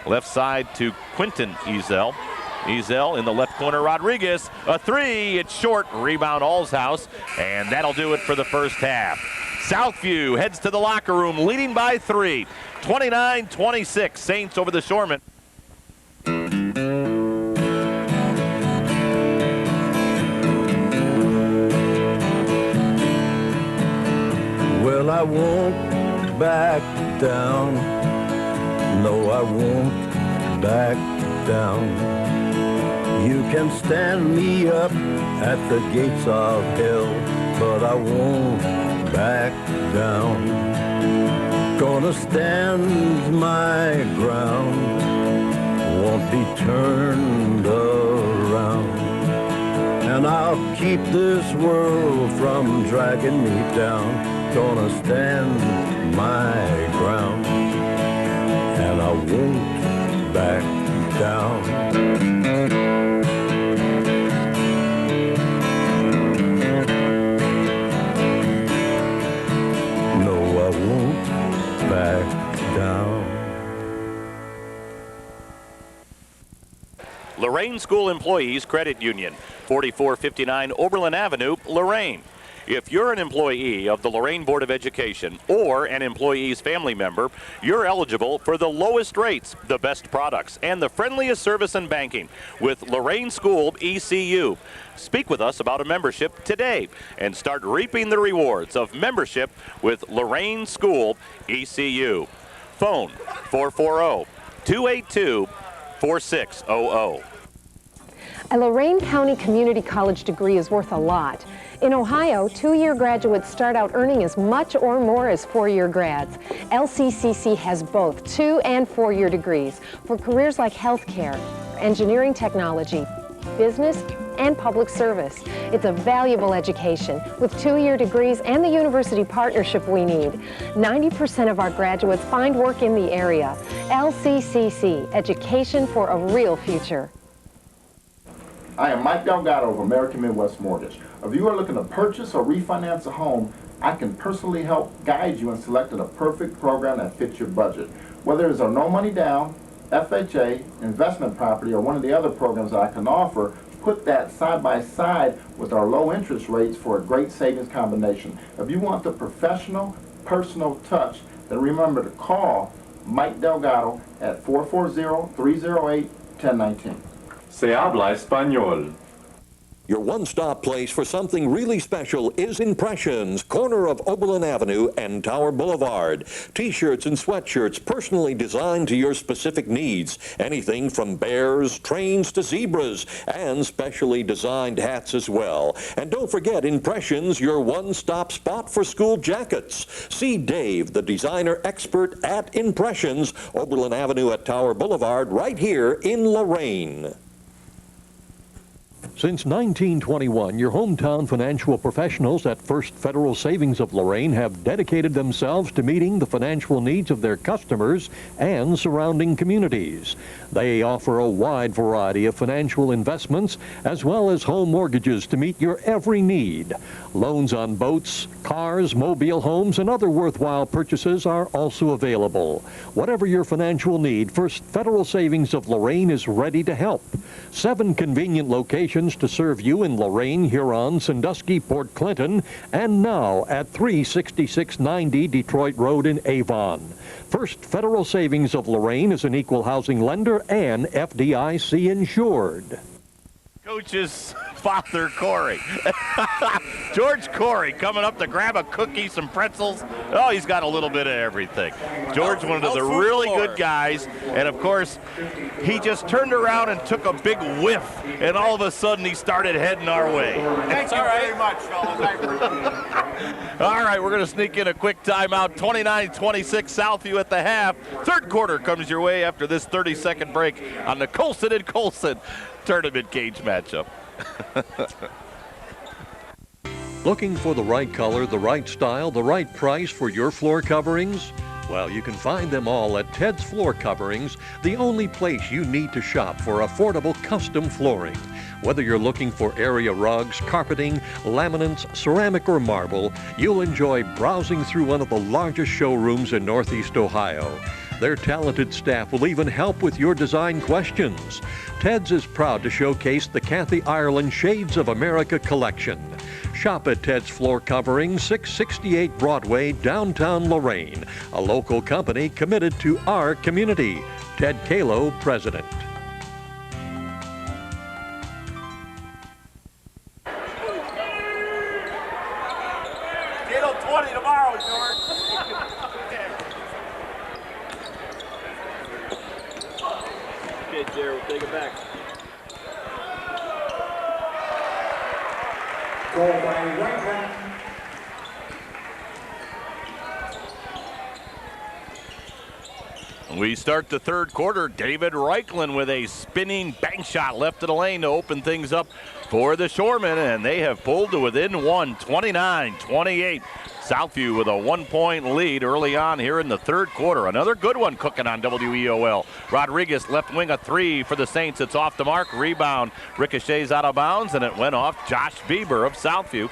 Left side to Quinton Ezel. Ezel in the left corner. Rodriguez, a three. It's short. Rebound Allshouse, and that'll do it for the first half. Southview heads to the locker room, leading by 3. 29-26, Saints over the Shoremen. Well, I won't back down. No, I won't back down. You can stand me up at the gates of hell, but I won't back down. Gonna stand my ground, won't be turned around. And I'll keep this world from dragging me down. Gonna stand my ground, and I won't back down. Back down. Lorain School Employees Credit Union, 4459 Oberlin Avenue, Lorain. If you're an employee of the Lorain Board of Education or an employee's family member, you're eligible for the lowest rates, the best products, and the friendliest service in banking with Lorain School ECU. Speak with us about a membership today and start reaping the rewards of membership with Lorain School ECU. Phone 440-282-4600. A Lorain County Community College degree is worth a lot. In Ohio, 2-year graduates start out earning as much or more as 4-year grads. LCCC has both 2- and 4-year degrees for careers like healthcare, engineering technology, business, and public service. It's a valuable education with 2-year degrees and the university partnership we need. 90% of our graduates find work in the area. LCCC, education for a real future. I am Mike Delgado of American Midwest Mortgage. If you are looking to purchase or refinance a home, I can personally help guide you in selecting a perfect program that fits your budget. Whether it's a no money down, FHA, investment property, or one of the other programs that I can offer, put that side by side with our low interest rates for a great savings combination. If you want the professional, personal touch, then remember to call Mike Delgado at 440-308-1019. Se habla español. Your one-stop place for something really special is Impressions, corner of Oberlin Avenue and Tower Boulevard. T-shirts and sweatshirts personally designed to your specific needs. Anything from bears, trains to zebras, and specially designed hats as well. And don't forget Impressions, your one-stop spot for school jackets. See Dave, the designer expert at Impressions, Oberlin Avenue at Tower Boulevard, right here in Lorain. Since 1921, your hometown financial professionals at First Federal Savings of Lorain have dedicated themselves to meeting the financial needs of their customers and surrounding communities. They offer a wide variety of financial investments as well as home mortgages to meet your every need. Loans on boats, cars, mobile homes, and other worthwhile purchases are also available. Whatever your financial need, First Federal Savings of Lorain is ready to help. 7 convenient locations to serve you in Lorain, Huron, Sandusky, Port Clinton, and now at 36690 Detroit Road in Avon. First Federal Savings of Lorain is an equal housing lender and FDIC insured. Coach's father, Corey. George Corey coming up to grab a cookie, some pretzels. Oh, he's got a little bit of everything. George, one of the really good guys. And, of course, he just turned around and took a big whiff, and all of a sudden he started heading our way. Thank you very much, fellas. I appreciate it. All right, we're going to sneak in a quick timeout. 29-26 Southview at the half. Third quarter comes your way after this 30-second break on the Colson and Colson tournament cage matchup. Looking for the right color, the right style, the right price for your floor coverings? Well, you can find them all at Ted's Floor Coverings, the only place you need to shop for affordable custom flooring. Whether you're looking for area rugs, carpeting, laminates, ceramic, or marble, you'll enjoy browsing through one of the largest showrooms in Northeast Ohio. Their talented staff will even help with your design questions. Ted's is proud to showcase the Kathy Ireland Shades of America collection. Shop at Ted's Floor Covering, 668 Broadway, downtown Lorain, a local company committed to our community. Ted Kalo, President. Get on 20 tomorrow, George. Okay, Jared, we'll take it back. Goal by right back. We start the third quarter. David Reichland with a spinning bank shot left of the lane to open things up for the Shoremen, and they have pulled to within one, 29-28. Southview with a 1-point lead early on here in the third quarter. Another good one cooking on WEOL. Rodriguez, left wing, a three for the Saints. It's off the mark. Rebound ricochets out of bounds, and it went off Josh Bieber of Southview.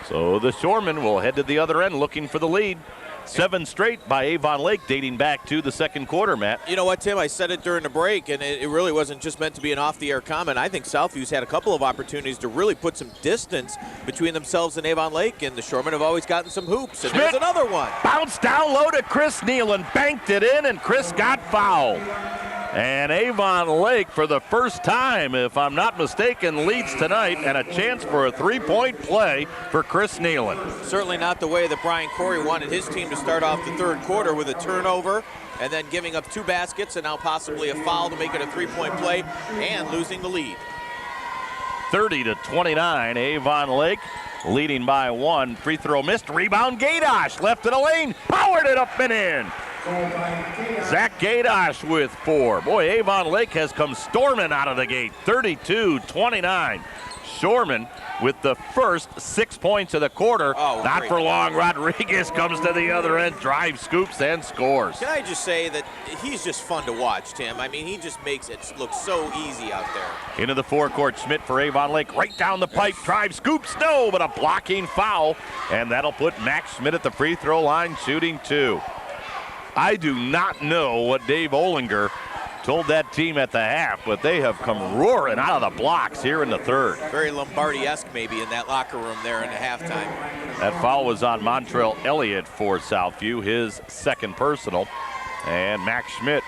So the Shoremen will head to the other end looking for the lead. 7 straight by Avon Lake dating back to the second quarter, Matt. You know what, Tim? I said it during the break, and it really wasn't just meant to be an off-the-air comment. I think Southview's had a couple of opportunities to really put some distance between themselves and Avon Lake, and the Shoremen have always gotten some hoops. And Schmidt, there's another one. Bounced down low to Chris Nealon, banked it in, and Chris got fouled. And Avon Lake, for the first time, if I'm not mistaken, leads tonight, and a chance for a three-point play for Chris Nealon. Certainly not the way that Brian Corey wanted his team to start off the third quarter, with a turnover and then giving up 2 baskets and now possibly a foul to make it a three-point play and losing the lead. 30-29, Avon Lake leading by 1. Free throw missed, rebound Gaydosh, left of the lane, powered it up and in. Zach Gaydosh with 4. Boy, Avon Lake has come storming out of the gate. 32-29. Shoreman with the first 6 points of the quarter. Not for long. Rodriguez comes to the other end, drives, scoops, and scores. Can I just say that he's just fun to watch, Tim? I mean, he just makes it look so easy out there. Into the forecourt, Schmidt for Avon Lake. Right down the pipe, drive, scoops, no, but a blocking foul. And that'll put Max Schmidt at the free throw line, shooting 2. I do not know what Dave Olinger told that team at the half, but they have come roaring out of the blocks here in the third. Very Lombardi-esque maybe in that locker room there in the halftime. That foul was on Montrell Elliott for Southview, his second personal. And Max Schmidt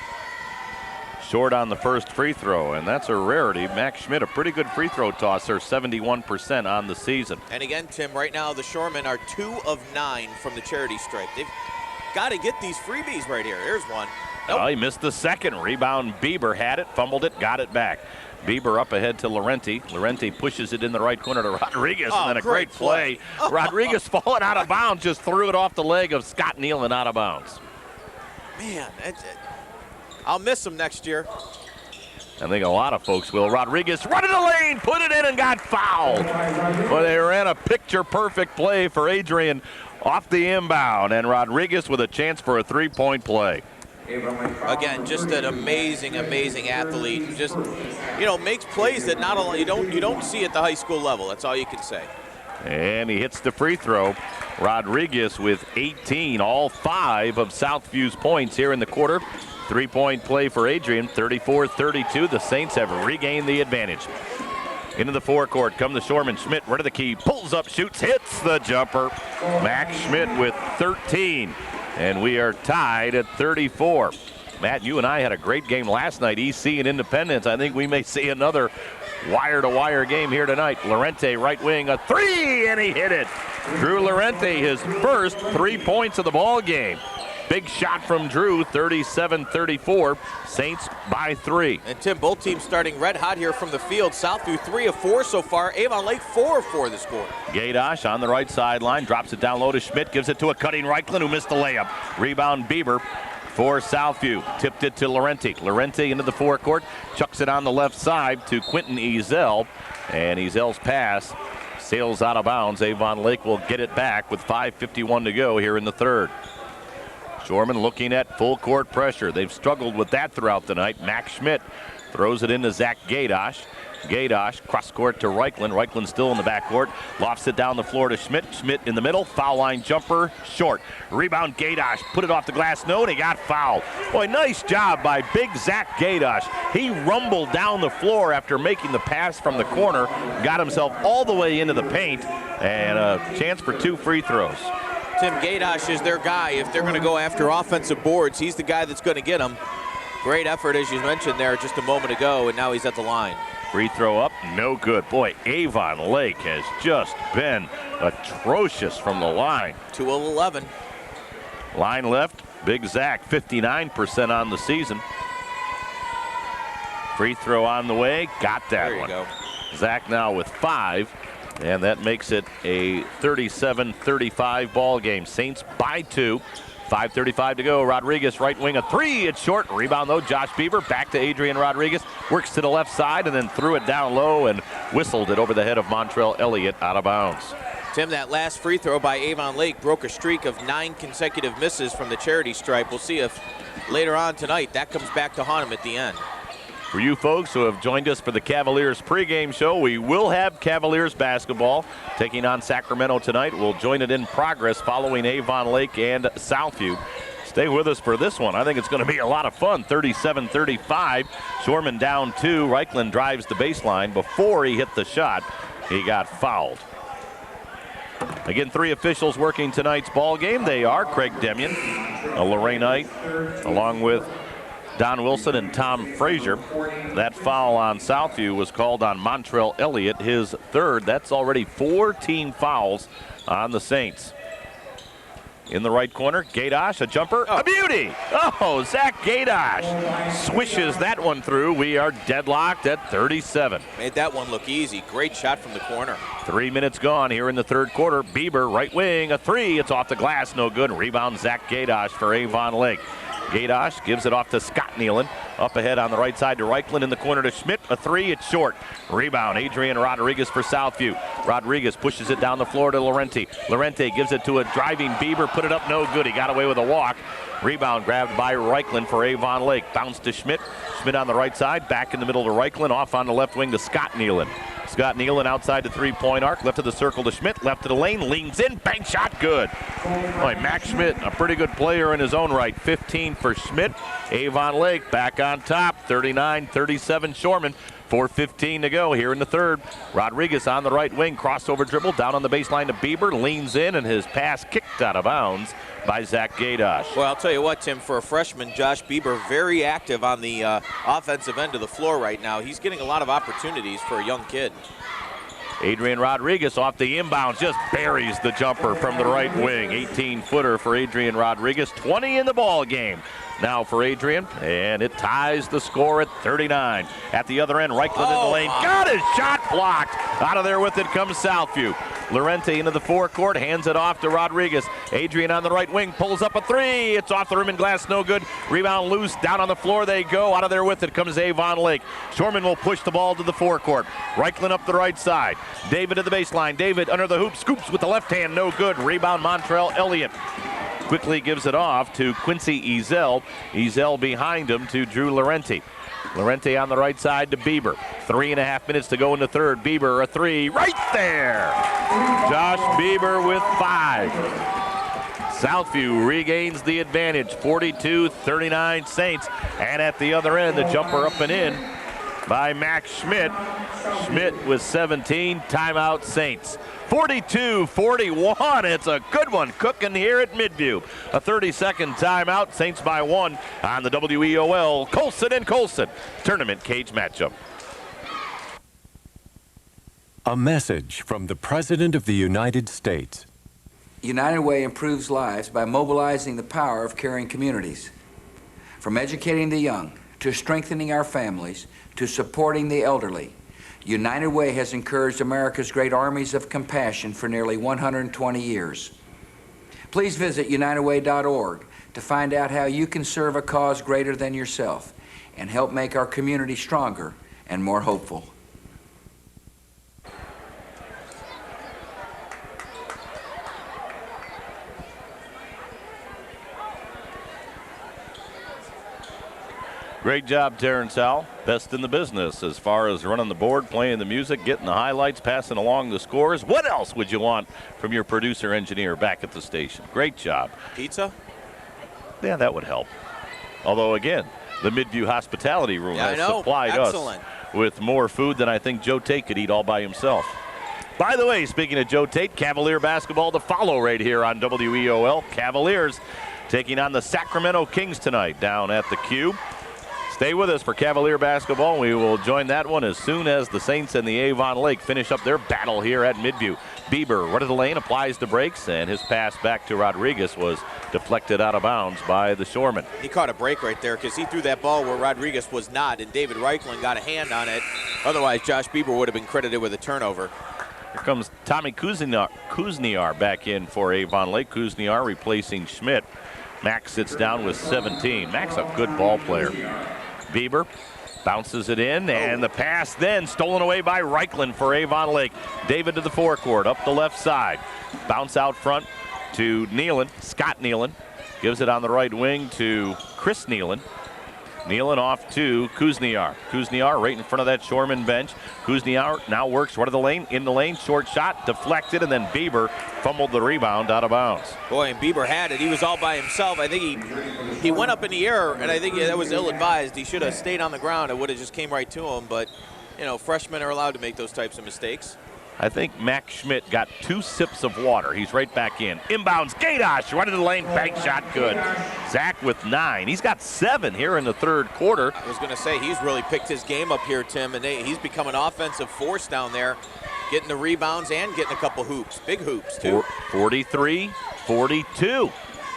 short on the first free throw, and that's a rarity. Max Schmidt, a pretty good free throw tosser, 71% on the season. And again, Tim, right now the Shoremen are 2 of 9 from the charity stripe. They've got to get these freebies right here. Here's one. Nope. Oh, he missed the second. Rebound, Bieber had it, fumbled it, got it back. Bieber up ahead to Laurenti. Laurenti pushes it in the right corner to Rodriguez, and then a great play. Rodriguez falling out of bounds, just threw it off the leg of Scott Nealon out of bounds. Man, I'll miss him next year. I think a lot of folks will. Rodriguez running the lane, put it in and got fouled. Well, they ran a picture-perfect play for Adrian off the inbound, and Rodriguez with a chance for a three-point play. Again, just an amazing, amazing athlete. Just, makes plays that not only you don't see at the high school level. That's all you can say. And he hits the free throw. Rodriguez with 18, all 5 of Southview's points here in the quarter. Three-point play for Adrian, 34-32. The Saints have regained the advantage. Into the forecourt come the Shorman. Schmidt, right of the key, pulls up, shoots, hits the jumper. Max Schmidt with 13, and we are tied at 34. Matt, you and I had a great game last night, EC and Independence. I think we may see another wire-to-wire game here tonight. Lorente, right wing, a 3, and he hit it. Drew Lorente, his first 3 points of the ball game. Big shot from Drew, 37-34. Saints by 3. And Tim, both teams starting red hot here from the field. Southview 3 of 4 so far. Avon Lake 4 of 4 this quarter. Gaydosh on the right sideline, drops it down low to Schmidt, gives it to a cutting Reichland who missed the layup. Rebound Bieber for Southview. Tipped it to Lorente. Lorente into the forecourt, chucks it on the left side to Quentin Ezel. And Ezel's pass sails out of bounds. Avon Lake will get it back with 5:51 to go here in the third. Shorman looking at full court pressure. They've struggled with that throughout the night. Max Schmidt throws it into Zach Gaydosh. Gaydosh cross court to Reichland. Reichland still in the backcourt. Lofts it down the floor to Schmidt. Schmidt in the middle. Foul line jumper short. Rebound Gaydosh. Put it off the glass. No, and he got fouled. Boy, nice job by big Zach Gaydosh. He rumbled down the floor after making the pass from the corner. Got himself all the way into the paint. And a chance for 2 free throws. Tim, Gaydosh is their guy. If they're going to go after offensive boards, he's the guy that's going to get them. Great effort, as you mentioned there just a moment ago, and now he's at the line. Free throw up, no good. Boy, Avon Lake has just been atrocious from the line. 2 of 11. Line left, big Zach, 59% on the season. Free throw on the way, got that one. There you go. Zach now with 5. And that makes it a 37-35 ball game. Saints by 2. 5:35 to go. Rodriguez right wing, a 3. It's short. Rebound though. Josh Bieber back to Adrian Rodriguez. Works to the left side and then threw it down low and whistled it over the head of Montrell Elliott out of bounds. Tim, that last free throw by Avon Lake broke a streak of 9 consecutive misses from the charity stripe. We'll see if later on tonight that comes back to haunt him at the end. For you folks who have joined us for the Cavaliers pregame show, we will have Cavaliers basketball taking on Sacramento tonight. We'll join it in progress following Avon Lake and Southview. Stay with us for this one. I think it's going to be a lot of fun. 37-35. Shorman down 2. Reichland drives the baseline. Before he hit the shot, he got fouled. Again, 3 officials working tonight's ball game. They are Craig Demian, a Lorainite, along with Don Wilson and Tom Frazier. That foul on Southview was called on Montrell Elliott, his 3rd. That's already 4 team fouls on the Saints. In the right corner, Gaydosh, a jumper, a beauty! Oh, Zach Gaydosh swishes that one through. We are deadlocked at 37. Made that one look easy. Great shot from the corner. 3 minutes gone here in the third quarter. Bieber, right wing, a 3. It's off the glass, no good. Rebound Zach Gaydosh for Avon Lake. Gaydosh gives it off to Scott Nealon. Up ahead on the right side to Reichland, in the corner to Schmidt. A 3, it's short. Rebound, Adrian Rodriguez for Southview. Rodriguez pushes it down the floor to Lorente. Lorente gives it to a driving Bieber, put it up, no good. He got away with a walk. Rebound grabbed by Reichland for Avon Lake. Bounce to Schmidt. Schmidt on the right side, back in the middle to Reichland. Off on the left wing to Scott Nealon. Scott Nealon outside the 3-point arc, left of the circle to Schmidt, left of the lane, leans in, bank shot, good. Boy, Max Schmidt, a pretty good player in his own right. 15 for Schmidt. Avon Lake back on top, 39-37 Shorman. 4:15 to go here in the third. Rodriguez on the right wing, crossover dribble down on the baseline to Bieber, leans in, and his pass kicked out of bounds by Zach Gaydosh. Well, I'll tell you what, Tim, for a freshman, Josh Bieber, very active on the offensive end of the floor right now. He's getting a lot of opportunities for a young kid. Adrian Rodriguez off the inbound, just buries the jumper from the right wing. 18-footer for Adrian Rodriguez, 20 in the ball game now for Adrian, and it ties the score at 39. At the other end, Reichland in the lane, got his shot blocked. Out of there with it comes Southview. Lorente into the forecourt, hands it off to Rodriguez. Adrian on the right wing, pulls up a three. It's off the rim and glass, no good. Rebound loose, down on the floor they go. Out of there with it comes Avon Lake. Shorman will push the ball to the forecourt. Reichland up the right side. David at the baseline. David under the hoop, scoops with the left hand, no good. Rebound Montrell Elliott. Quickly gives it off to Quincy Ezel. Ezel behind him to Drew Lorente. Lorente on the right side to Bieber. 3.5 minutes to go in the third. Bieber a three right there. Josh Bieber with 5. Southview regains the advantage, 42-39 Saints. And at the other end, the jumper up and in by Max Schmidt. Schmidt with 17, timeout Saints. 42-41, it's a good one cooking here at Midview. A 30-second timeout, Saints by 1 on the WEOL Colson and Colson tournament cage matchup. A message from the President of the United States. United Way improves lives by mobilizing the power of caring communities. From educating the young, to strengthening our families, to supporting the elderly, United Way has encouraged America's great armies of compassion for nearly 120 years. Please visit unitedway.org to find out how you can serve a cause greater than yourself and help make our community stronger and more hopeful. Great job, Terrence Howell. Best in the business as far as running the board, playing the music, getting the highlights, passing along the scores. What else would you want from your producer engineer back at the station? Great job. Pizza? Yeah, that would help. Although, again, the Midview Hospitality Room has supplied us with more food than I think Joe Tate could eat all by himself. By the way, speaking of Joe Tate, Cavalier basketball to follow right here on WEOL. Cavaliers taking on the Sacramento Kings tonight down at the Cube. Stay with us for Cavalier basketball. We will join that one as soon as the Saints and the Avon Lake finish up their battle here at Midview. Bieber, right of the lane, applies the brakes, and his pass back to Rodriguez was deflected out of bounds by the Shoreman. He caught a break right there because he threw that ball where Rodriguez was not, and David Reichland got a hand on it. Otherwise, Josh Bieber would have been credited with a turnover. Here comes Tommy Kuzniar back in for Avon Lake. Kuzniar replacing Schmidt. Max sits down with 17. Max, a good ball player. Bieber bounces it in, and the pass then stolen away by Reichland for Avon Lake. David to the forecourt, up the left side. Bounce out front to Nealon. Scott Nealon gives it on the right wing to Chris Nealon. Nealon off to Kuzniar. Kuzniar right in front of that Shoreman bench. Kuzniar now works right of the lane, in the lane, short shot, deflected, and then Bieber fumbled the rebound out of bounds. Boy, and Bieber had it. He was all by himself. I think he went up in the air, and I think that was ill-advised. He should have stayed on the ground. It would have just came right to him, but, you know, freshmen are allowed to make those types of mistakes. I think Max Schmidt got 2 sips of water. He's right back in. Inbounds, Gadosh, right into the lane, bank shot, good. Zach with 9. He's got 7 here in the third quarter. I was going to say, he's really picked his game up here, Tim, and he's become an offensive force down there, getting the rebounds and getting a couple hoops, big hoops, too. 43-42.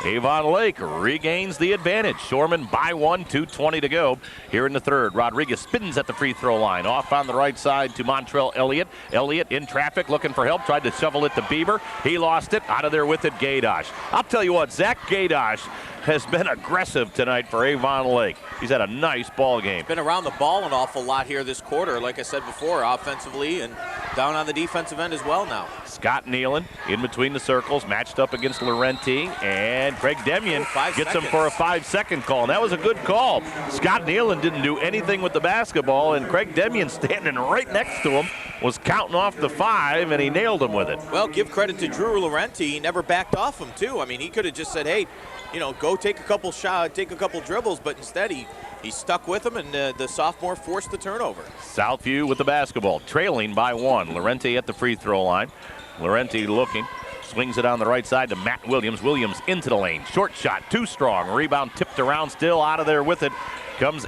Avon Lake regains the advantage. Shoreman by 1, 2:20 to go here in the third. Rodriguez spins at the free throw line. Off on the right side to Montrell Elliott. Elliott in traffic looking for help. Tried to shovel it to Bieber. He lost it. Out of there with it, Gadosh. I'll tell you what, Zach Gadosh has been aggressive tonight for Avon Lake. He's had a nice ball game. Been around the ball an awful lot here this quarter, like I said before, offensively and down on the defensive end as well now. Scott Nealon in between the circles, matched up against Lorente, and Craig Demian gets him for a 5-second call. And that was a good call. Scott Nealon didn't do anything with the basketball, and Craig Demian standing right next to him was counting off the 5, and he nailed him with it. Well, give credit to Drew Lorente. He never backed off him, too. I mean, he could have just said, hey, you know, go take a couple shots, take a couple dribbles, but instead he stuck with him, and the sophomore forced the turnover. Southview with the basketball, trailing by 1. Lorente at the free throw line. Lorente looking, swings it on the right side to Matt Williams. Williams into the lane, short shot, too strong. Rebound tipped around, still out of there with it. Comes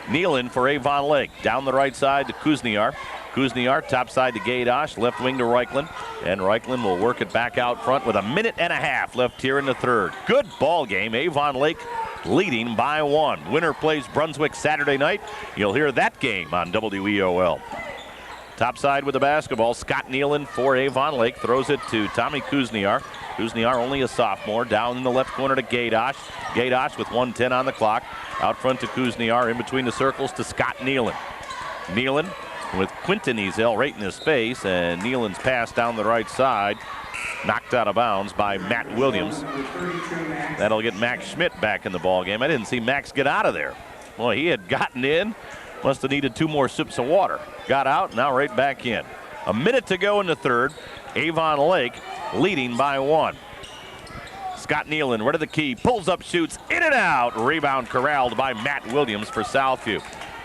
Nealon for Avon Lake. Down the right side to Kuzniar. Kuzniar, top side to Gadosh, left wing to Reichland, and Reichland will work it back out front with 1.5 minutes left here in the third. Good ball game. Avon Lake leading by 1. Winner plays Brunswick Saturday night. You'll hear that game on WEOL. Topside with the basketball. Scott Nealon for Avon Lake. Throws it to Tommy Kuzniar. Kuzniar only a sophomore. Down in the left corner to Gaydosh. Gaydosh with 1:10 on the clock. Out front to Kuzniar. In between the circles to Scott Nealon. Nealon with Quinton Ezel right in his face. And Nealon's pass down the right side. Knocked out of bounds by Matt Williams. That'll get Max Schmidt back in the ball game. I didn't see Max get out of there. Boy, he had gotten in. Must have needed 2 more sips of water. Got out, now right back in. A minute to go in the third. Avon Lake leading by 1. Scott Nealon, right of the key, pulls up, shoots, in and out. Rebound corralled by Matt Williams for Southview.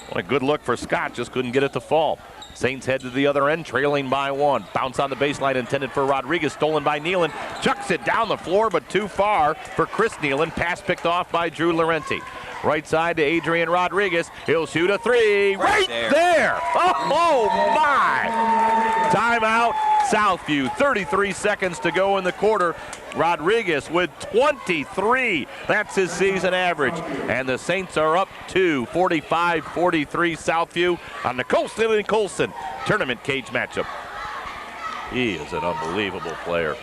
What a good look for Scott, just couldn't get it to fall. Saints head to the other end, trailing by 1. Bounce on the baseline intended for Rodriguez, stolen by Nealon. Chucks it down the floor, but too far for Chris Nealon. Pass picked off by Drew Laurenti. Right side to Adrian Rodriguez. He'll shoot a 3 right there. Oh my! Timeout, Southview. 33 seconds to go in the quarter. Rodriguez with 23. That's his season average. And the Saints are up to 45-43 Southview on the Colson and Colson tournament cage matchup. He is an unbelievable player.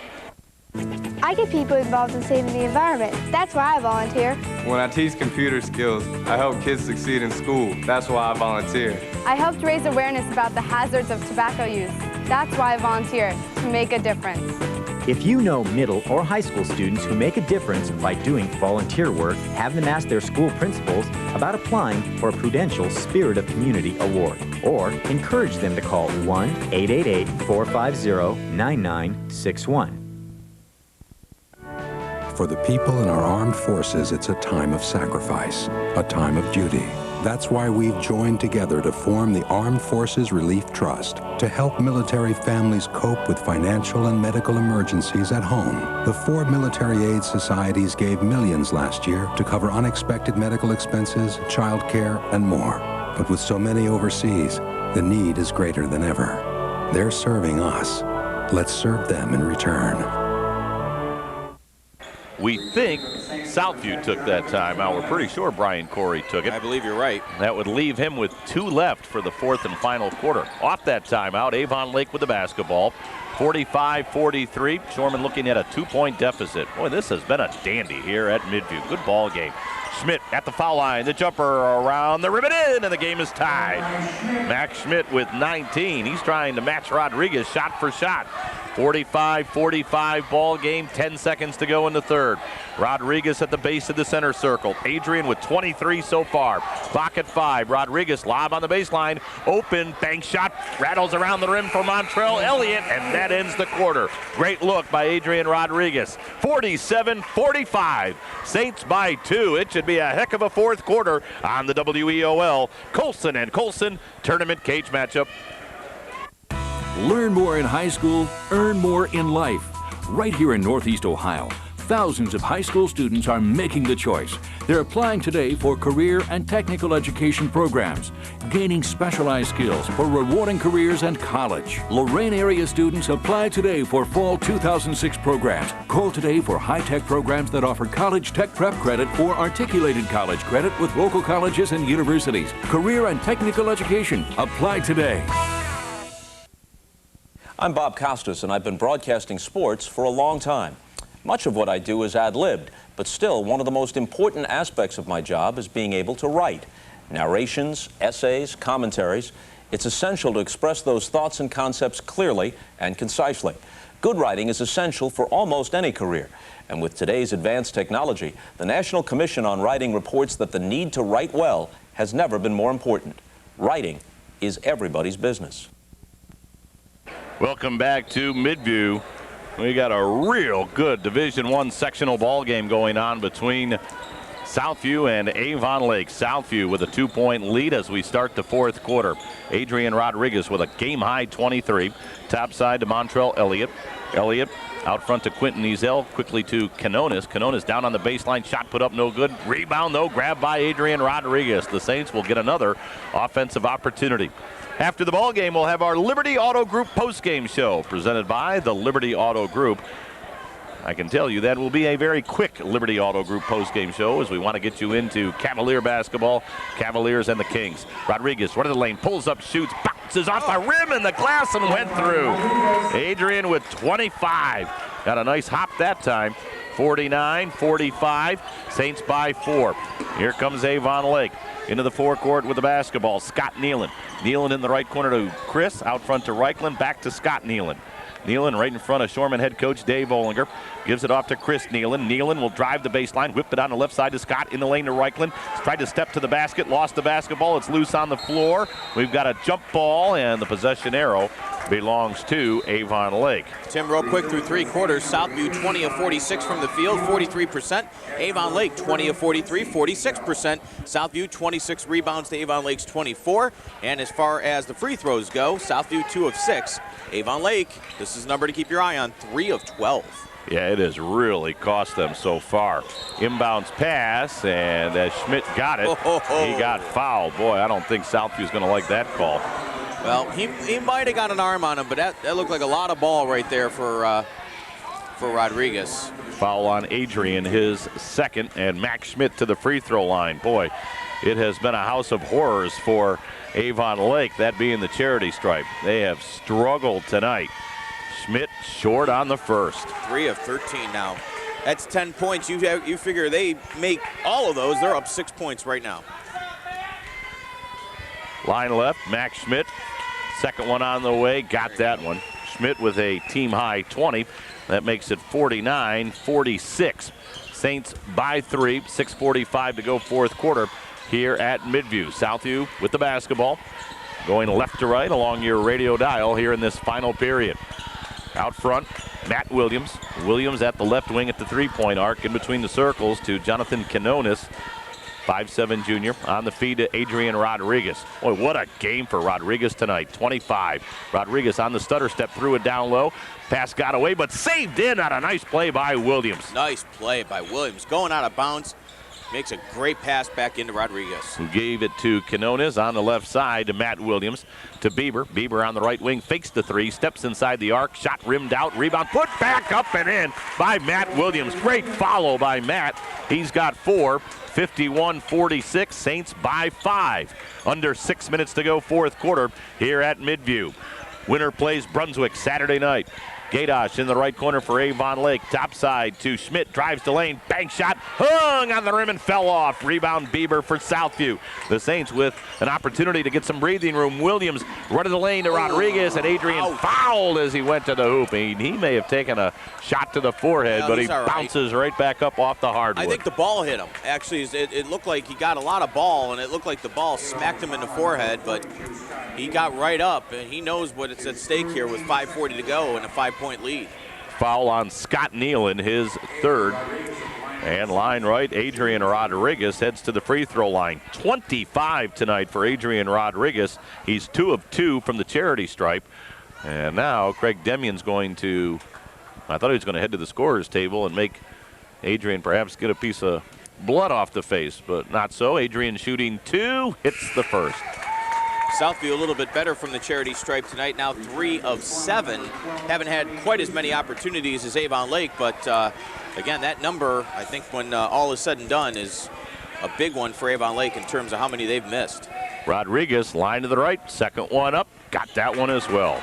I get people involved in saving the environment. That's why I volunteer. When I teach computer skills, I help kids succeed in school. That's why I volunteer. I helped raise awareness about the hazards of tobacco use. That's why I volunteer, to make a difference. If you know middle or high school students who make a difference by doing volunteer work, have them ask their school principals about applying for a Prudential Spirit of Community Award, or encourage them to call 1-888-450-9961. For the people in our armed forces, it's a time of sacrifice, a time of duty. That's why we've joined together to form the Armed Forces Relief Trust to help military families cope with financial and medical emergencies at home. The 4 military aid societies gave millions last year to cover unexpected medical expenses, child care, and more. But with so many overseas, the need is greater than ever. They're serving us. Let's serve them in return. We think Southview took that timeout. We're pretty sure Brian Corey took it. I believe you're right. That would leave him with 2 left for the 4th and final quarter. Off that timeout, Avon Lake with the basketball. 45-43. Shorman looking at a 2-point deficit. Boy, this has been a dandy here at Midview. Good ball game. Schmidt at the foul line. The jumper around the rim and in, and the game is tied. Max Schmidt with 19. He's trying to match Rodriguez shot for shot. 45-45 ball game, 10 seconds to go in the third. Rodriguez at the base of the center circle. Adrian with 23 so far. Clock at 5. Rodriguez lob on the baseline. Open, bank shot, rattles around the rim for Montrell Elliott, and that ends the quarter. Great look by Adrian Rodriguez. 47-45. Saints by 2. It should be a heck of a 4th quarter on the WEOL. Colson and Colson tournament cage matchup. Learn more in high school, earn more in life. Right here in Northeast Ohio, thousands of high school students are making the choice. They're applying today for career and technical education programs, gaining specialized skills for rewarding careers and college. Lorain area students apply today for fall 2006 programs. Call today for high-tech programs that offer college tech prep credit or articulated college credit with local colleges and universities. Career and technical education. Apply today. I'm Bob Costas, and I've been broadcasting sports for a long time. Much of what I do is ad-libbed, but still one of the most important aspects of my job is being able to write. Narrations, essays, commentaries. It's essential to express those thoughts and concepts clearly and concisely. Good writing is essential for almost any career. And with today's advanced technology, the National Commission on Writing reports that the need to write well has never been more important. Writing is everybody's business. Welcome back to Midview. We got a real good Division I sectional ball game going on between Southview and Avon Lake. Southview with a 2-point lead as we start the 4th quarter. Adrian Rodriguez with a game-high 23. Top side to Montrell Elliott. Elliott out front to Quinton Ezel. Quickly to Canonis. Canonis down on the baseline. Shot put up no good. Rebound, though, grabbed by Adrian Rodriguez. The Saints will get another offensive opportunity. After the ball game, we'll have our Liberty Auto Group postgame show presented by the Liberty Auto Group. I can tell you that will be a very quick Liberty Auto Group postgame show as we want to get you into Cavalier basketball, Cavaliers and the Kings. Rodriguez, right of the lane, pulls up, shoots, bounces off the rim and the glass and went through. Adrian with 25. Got a nice hop that time. 49-45. Saints by 4. Here comes Avon Lake into the forecourt with the basketball. Scott Nealon. Nealon in the right corner to Chris. Out front to Reichland. Back to Scott Nealon. Nealon right in front of Shoreman head coach Dave Olinger. Gives it off to Chris Nealon. Nealon will drive the baseline, whip it on the left side to Scott, in the lane to Reichland. Tried to step to the basket, lost the basketball. It's loose on the floor. We've got a jump ball, and the possession arrow belongs to Avon Lake. Tim, real quick through 3 quarters. Southview 20 of 46 from the field, 43%. Avon Lake 20 of 43, 46%. Southview 26 rebounds to Avon Lake's 24. And as far as the free throws go, Southview 2 of 6. Avon Lake, this is a number to keep your eye on, 3 of 12. Yeah, it has really cost them so far. Inbounds pass, and as Schmidt got it, he got fouled. Boy, I don't think Southview's going to like that call. Well, he might have got an arm on him, but that looked like a lot of ball right there for Rodriguez. Foul on Adrian, his second, and Max Schmidt to the free throw line. Boy, it has been a house of horrors for Avon Lake, that being the charity stripe. They have struggled tonight. Schmidt short on the first. 3 of 13 now. That's 10 points. You figure they make all of those, they're up 6 points right now. Line left, Max Schmidt. Second one on the way, got that one. Schmidt with a team high 20. That makes it 49-46. Saints by 3, 6:45 to go fourth quarter here at Midview. Southview with the basketball. Going left to right along your radio dial here in this final period. Out front, Matt Williams. Williams at the left wing at the three-point arc in between the circles to Jonathan Quinones. 5'7" junior on the feed to Adrian Rodriguez. Boy, what a game for Rodriguez tonight. 25. Rodriguez on the stutter step, threw it down low. Pass got away, but saved in on a nice play by Williams. Nice play by Williams. Going out of bounds. Makes a great pass back into Rodriguez. Who gave it to Quinones on the left side to Matt Williams. To Bieber. Bieber on the right wing, fakes the three, steps inside the arc, shot rimmed out, rebound, put back up and in by Matt Williams. Great follow by Matt. He's got 4. 51-46, Saints by 5. Under 6 minutes to go fourth quarter here at Midview. Winner plays Brunswick Saturday night. Gaydosh in the right corner for Avon Lake. Top side to Schmidt. Drives to lane. Bank shot. Hung on the rim and fell off. Rebound Bieber for Southview. The Saints with an opportunity to get some breathing room. Williams running the lane to Rodriguez, and Adrian fouled as he went to the hoop. He may have taken a shot to the forehead, but he bounces right back up off the hardwood. I think the ball hit him. Actually, it looked like he got a lot of ball, and it looked like the ball smacked him in the forehead, but he got right up, and he knows what it's at stake here with 5:40 to go and a 5-point lead. Foul on Scott Nealon, his third. And line right, Adrian Rodriguez heads to the free throw line. 25 tonight for Adrian Rodriguez. He's 2 of 2 from the charity stripe. And now Craig Demion's going to, I thought he was going to head to the scorer's table and make Adrian perhaps get a piece of blood off the face, but not so. Adrian shooting 2, hits the first. Southview a little bit better from the charity stripe tonight, now 3 of 7. Haven't had quite as many opportunities as Avon Lake, but again, that number, I think when all is said and done, is a big one for Avon Lake in terms of how many they've missed. Rodriguez, line to the right, second one up, got that one as well.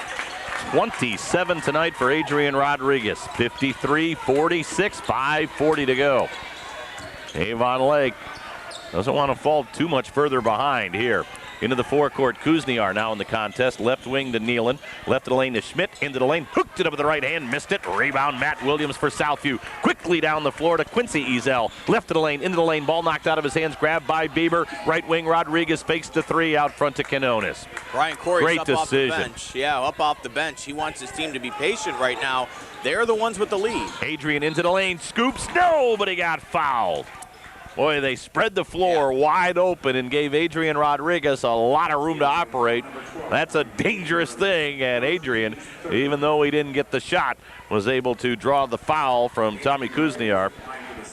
27 tonight for Adrian Rodriguez, 53-46, 5:40 to go. Avon Lake doesn't want to fall too much further behind here. Into the forecourt, Kuzniar now in the contest. Left wing to Nealon. Left of the lane to Schmidt. Into the lane. Hooked it up with the right hand. Missed it. Rebound Matt Williams for Southview. Quickly down the floor to Quincy Ezel. Left of the lane. Into the lane. Ball knocked out of his hands. Grabbed by Bieber. Right wing Rodriguez fakes the 3 out front to Quinones. Brian Corey's Great up decision. off the bench. Yeah, up off the bench. He wants his team to be patient right now. They're the ones with the lead. Adrian into the lane. Scoops. No, but he got fouled. Boy, they spread the floor wide open and gave Adrian Rodriguez a lot of room to operate. That's a dangerous thing, and Adrian, even though he didn't get the shot, was able to draw the foul from Tommy Kuzniar.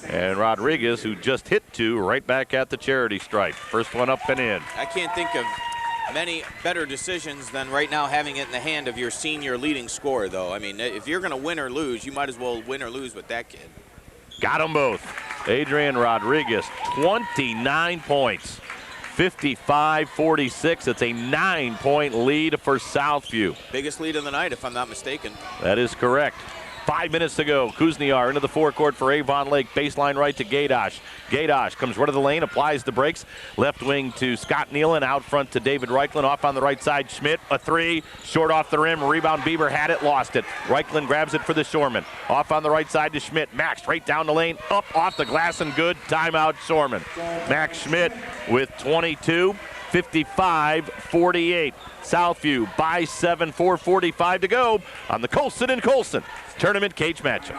And Rodriguez, who just hit 2, right back at the charity stripe. First one up and in. I can't think of many better decisions than right now having it in the hand of your senior leading scorer, though. I mean, if you're going to win or lose, you might as well win or lose with that kid. Got them both. Adrian Rodriguez, 29 points, 55-46. It's a 9-point lead for Southview. Biggest lead of the night, if I'm not mistaken. That is correct. 5 minutes to go. Kuzniar into the forecourt for Avon Lake. Baseline right to Gaydosh. Gaydosh comes right to the lane, applies the brakes. Left wing to Scott Nealon. Out front to David Reichland. Off on the right side, Schmidt. A three. Short off the rim. Rebound, Bieber had it, lost it. Reichland grabs it for the Shoreman. Off on the right side to Schmidt. Max straight down the lane. Up off the glass and good. Timeout, Shoreman. Max Schmidt with 22. 55-48. Southview by 7, 4:45 to go on the Colson and Colson tournament cage matchup.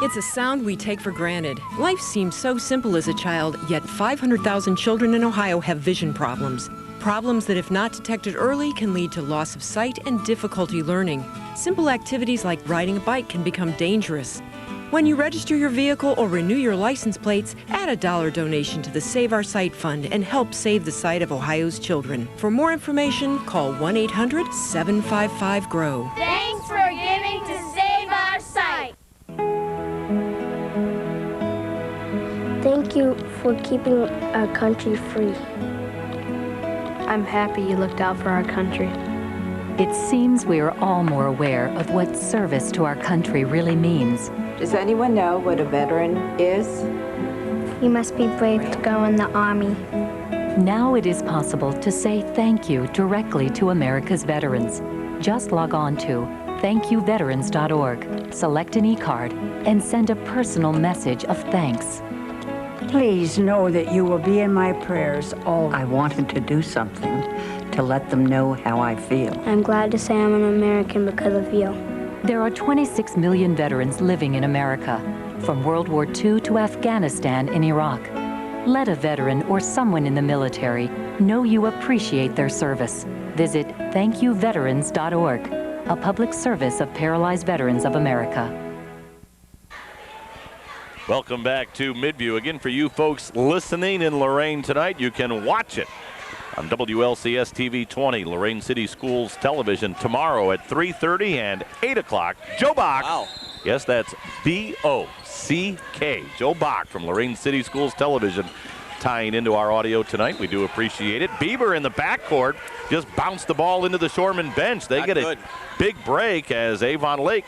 It's a sound we take for granted. Life seems so simple as a child, yet 500,000 children in Ohio have vision problems. Problems that, if not detected early, can lead to loss of sight and difficulty learning. Simple activities like riding a bike can become dangerous. When you register your vehicle or renew your license plates, add a $1 donation to the Save Our Sight Fund and help save the sight of Ohio's children. For more information, call 1-800-755-GROW. Thanks for giving to Save Our Sight. Thank you for keeping our country free. I'm happy you looked out for our country. It seems we are all more aware of what service to our country really means. Does anyone know what a veteran is? You must be brave to go in the Army. Now it is possible to say thank you directly to America's veterans. Just log on to thankyouveterans.org, select an e-card, and send a personal message of thanks. Please know that you will be in my prayers always. I wanted to do something to let them know how I feel. I'm glad to say I'm an American because of you. There are 26 million veterans living in America, from World War II to Afghanistan and Iraq. Let a veteran or someone in the military know you appreciate their service. Visit thankyouveterans.org, a public service of Paralyzed Veterans of America. Welcome back to Midview. Again, for you folks listening in Lorain tonight, you can watch it on WLCS TV20, Lorain City Schools Television, tomorrow at 3:30 and 8 o'clock. Joe Bach. Wow. Yes, that's B-O-C-K. Joe Bach from Lorain City Schools Television tying into our audio tonight. We do appreciate it. Bieber in the backcourt just bounced the ball into the Shoreman bench. They get a big break as Avon Lake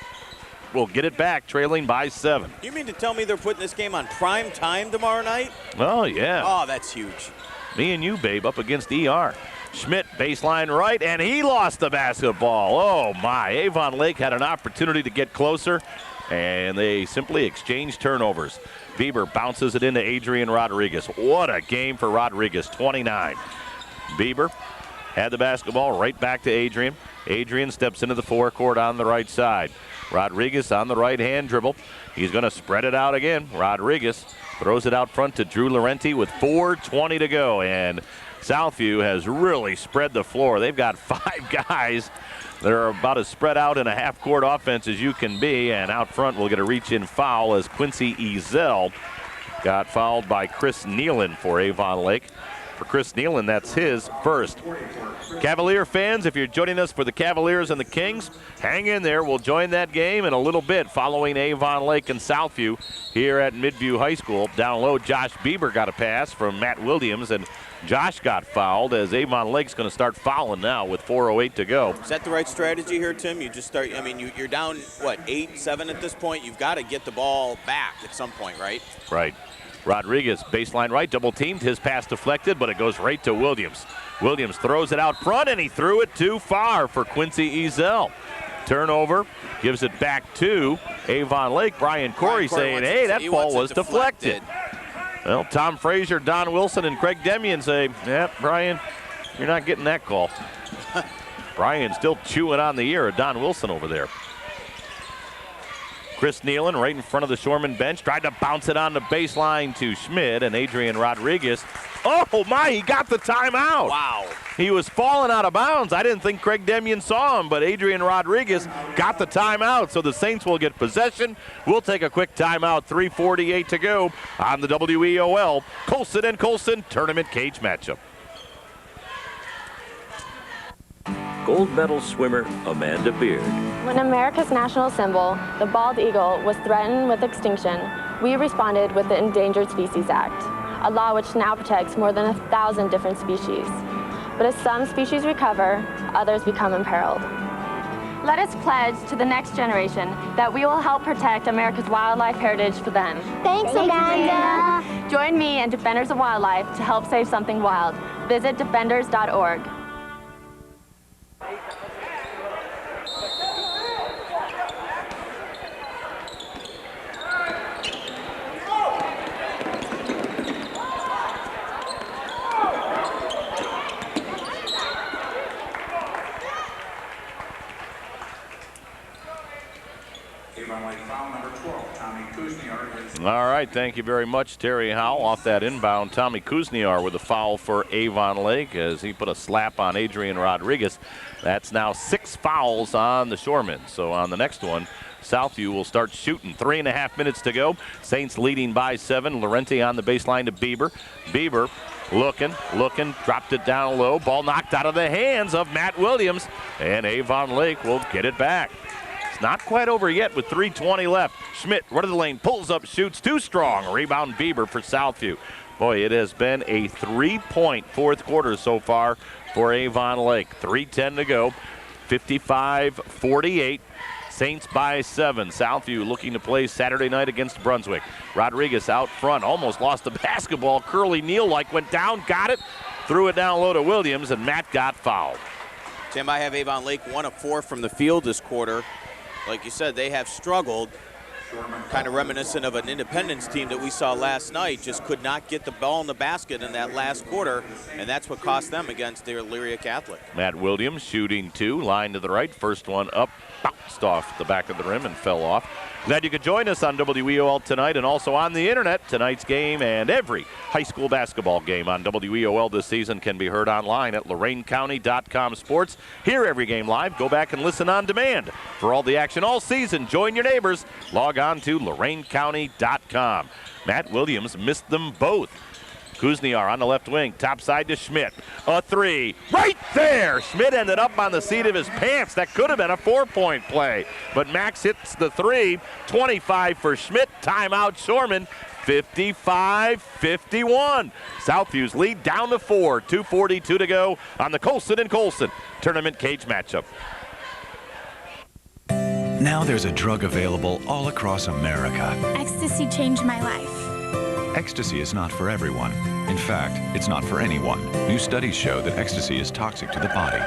will get it back, trailing by 7. You mean to tell me they're putting this game on prime time tomorrow night? Oh, yeah. Oh, that's huge. Me and you, babe, up against ER. Schmidt, baseline right, and he lost the basketball. Oh, my. Avon Lake had an opportunity to get closer, and they simply exchanged turnovers. Bieber bounces it into Adrian Rodriguez. What a game for Rodriguez, 29. Bieber had the basketball right back to Adrian. Adrian steps into the forecourt on the right side. Rodriguez on the right-hand dribble. He's going to spread it out again. Rodriguez throws it out front to Drew Laurenti with 4:20 to go. And Southview has really spread the floor. They've got 5 guys that are about as spread out in a half-court offense as you can be. And out front, we'll get a reach-in foul as Quincy Ezel got fouled by Chris Nealon for Avon Lake. For Chris Nealon, that's his first. Cavalier fans, if you're joining us for the Cavaliers and the Kings, hang in there. We'll join that game in a little bit following Avon Lake and Southview here at Midview High School. Down low, Josh Bieber got a pass from Matt Williams, and Josh got fouled as Avon Lake's going to start fouling now with 4:08 to go. Is that the right strategy here, Tim? You just start, I mean, you're down, what, 8-7 at this point? You've got to get the ball back at some point, right? Right. Rodriguez, baseline right, double teamed. His pass deflected, but it goes right to Williams. Williams throws it out front, and he threw it too far for Quincy Ezel. Turnover, gives it back to Avon Lake. Brian Corey saying, hey, that ball was deflected. Well, Tom Frazier, Don Wilson, and Craig Demian say, yeah, Brian, you're not getting that call. Brian still chewing on the ear of Don Wilson over there. Chris Nealon right in front of the Shoreman bench, tried to bounce it on the baseline to Schmidt, and Adrian Rodriguez. Oh my, he got the timeout. Wow. He was falling out of bounds. I didn't think Craig Demian saw him, but Adrian Rodriguez got the timeout, so the Saints will get possession. We'll take a quick timeout, 3:48 to go on the WEOL Colson and Colson tournament cage matchup. Gold medal swimmer Amanda Beard. When America's national symbol, the bald eagle, was threatened with extinction, we responded with the Endangered Species Act. a law which now protects more than 1,000 different species. But as some species recover, others become imperiled. Let us pledge to the next generation that we will help protect America's wildlife heritage for them. Thanks, Amanda. Join me and Defenders of Wildlife to help save something wild. Visit defenders.org. All right, thank you very much, Terry Howell. Off that inbound, Tommy Kuzniar with a foul for Avon Lake as he put a slap on Adrian Rodriguez. That's now 6 fouls on the Shoremen. So on the next one, Southview will start shooting. 3.5 minutes to go. Saints leading by 7. Lorente on the baseline to Bieber. Bieber looking, dropped it down low. Ball knocked out of the hands of Matt Williams, and Avon Lake will get it back. It's not quite over yet with 3:20 left. Schmidt, right of the lane, pulls up, shoots, too strong. Rebound Bieber for Southview. Boy, it has been a 3-point fourth quarter so far for Avon Lake. 3:10 to go, 55-48. Saints by 7. Southview looking to play Saturday night against Brunswick. Rodriguez out front, almost lost the basketball. Curly Neal-like went down, got it, threw it down low to Williams, and Matt got fouled. Tim, I have Avon Lake 1 of 4 from the field this quarter. Like you said, they have struggled, kind of reminiscent of an Independence team that we saw last night. Just could not get the ball in the basket in that last quarter, and that's what cost them against their Elyria Catholic. Matt Williams shooting 2, line to the right, first one up, bounced off the back of the rim and fell off. Glad you could join us on WEOL tonight and also on the internet. Tonight's game and every high school basketball game on WEOL this season can be heard online at LorainCounty.com Sports. Hear every game live. Go back and listen on demand. For all the action all season, join your neighbors. Log on to LorainCounty.com. Matt Williams missed them both. Kuzniar on the left wing, top side to Schmidt. A 3, right there! Schmidt ended up on the seat of his pants. That could have been a 4-point play. But Max hits the 3, 25 for Schmidt. Timeout Shoreman, 55-51. Southview's lead down to 4, 2:42 to go on the Colson and Colson tournament cage matchup. Now there's a drug available all across America. Ecstasy changed my life. Ecstasy is not for everyone. In fact, it's not for anyone. New studies show that ecstasy is toxic to the body.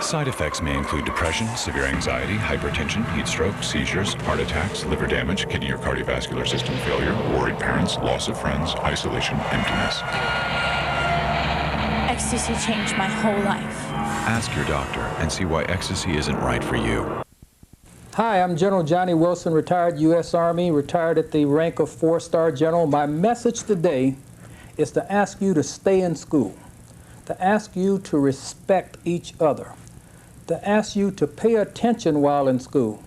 Side effects may include depression, severe anxiety, hypertension, heat stroke, seizures, heart attacks, liver damage, kidney or cardiovascular system failure, worried parents, loss of friends, isolation, emptiness. Ecstasy changed my whole life. Ask your doctor and see why ecstasy isn't right for you. Hi, I'm General Johnny Wilson, retired U.S. Army, retired at the rank of 4-star general. My message today is to ask you to stay in school, to ask you to respect each other, to ask you to pay attention while in school,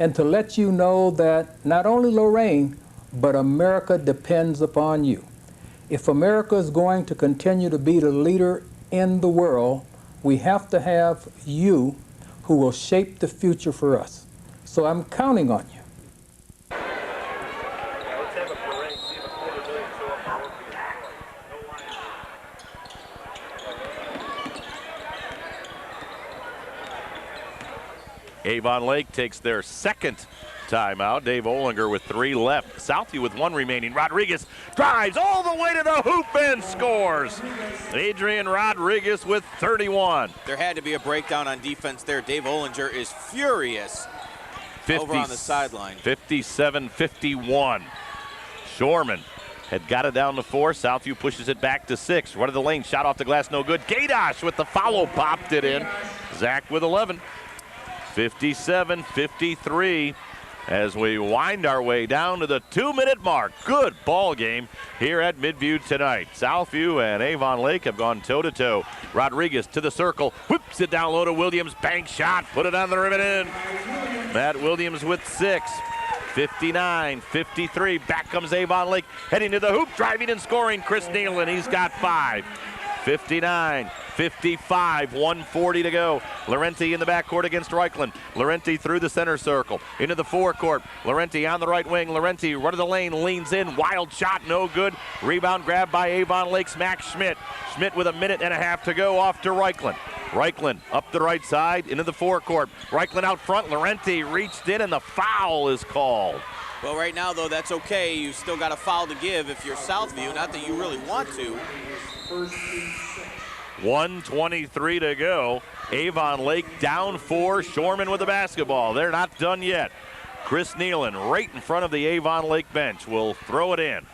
and to let you know that not only Lorain, but America depends upon you. If America is going to continue to be the leader in the world, we have to have you who will shape the future for us. So I'm counting on you. Avon Lake takes their second timeout. Dave Olinger with 3 left. Southview with 1 remaining. Rodriguez drives all the way to the hoop and scores. Adrian Rodriguez with 31. There had to be a breakdown on defense there. Dave Olinger is furious. Over on the sideline. 57-51. Shoreman had got it down to 4. Southview pushes it back to 6. Run of the lane, shot off the glass, no good. Gaydosh with the follow, popped it in. Zach with 11. 57-53 as we wind our way down to the 2-minute mark. Good ball game here at Midview tonight. Southview and Avon Lake have gone toe-to-toe. Rodriguez to the circle, whips it down low to Williams. Bank shot, put it on the rim and in. Matt Williams with 6. 59-53. Back comes Avon Lake, heading to the hoop, driving and scoring. Chris Nealon, he's got 5. 59-55, 1:40 to go. Laurenti in the backcourt against Reichland. Laurenti through the center circle, into the forecourt. Laurenti on the right wing. Laurenti, run of the lane, leans in. Wild shot, no good. Rebound grabbed by Avon Lake's Max Schmidt. Schmidt with a minute and a half to go, off to Reichland. Reichland up the right side, into the forecourt. Reichland out front. Laurenti reached in, and the foul is called. Well, right now, though, that's okay. You've still got a foul to give if you're Southview. Not that you really want to. 1:23 to go. Avon Lake down 4. Shorman with the basketball. They're not done yet. Chris Nealon right in front of the Avon Lake bench will throw it in.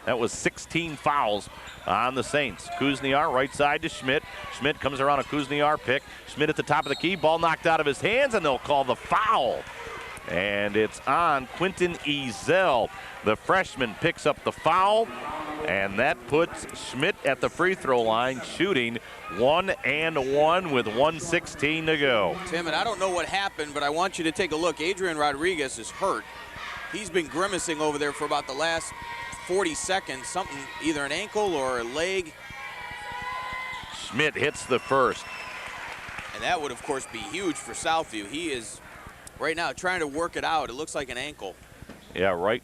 That was 16 fouls on the Saints. Kuzniar right side to Schmidt. Schmidt comes around a Kuzniar pick. Schmidt at the top of the key. Ball knocked out of his hands, and they'll call the foul. And it's on Quentin Ezel. The freshman picks up the foul, and that puts Schmidt at the free throw line, shooting 1-and-1 with 1:16 to go. Tim, and I don't know what happened, but I want you to take a look. Adrian Rodriguez is hurt. He's been grimacing over there for about the last 40 seconds, something, either an ankle or a leg. Schmidt hits the first. And that would, of course, be huge for Southview. He is right now trying to work it out. It looks like an ankle. Yeah, right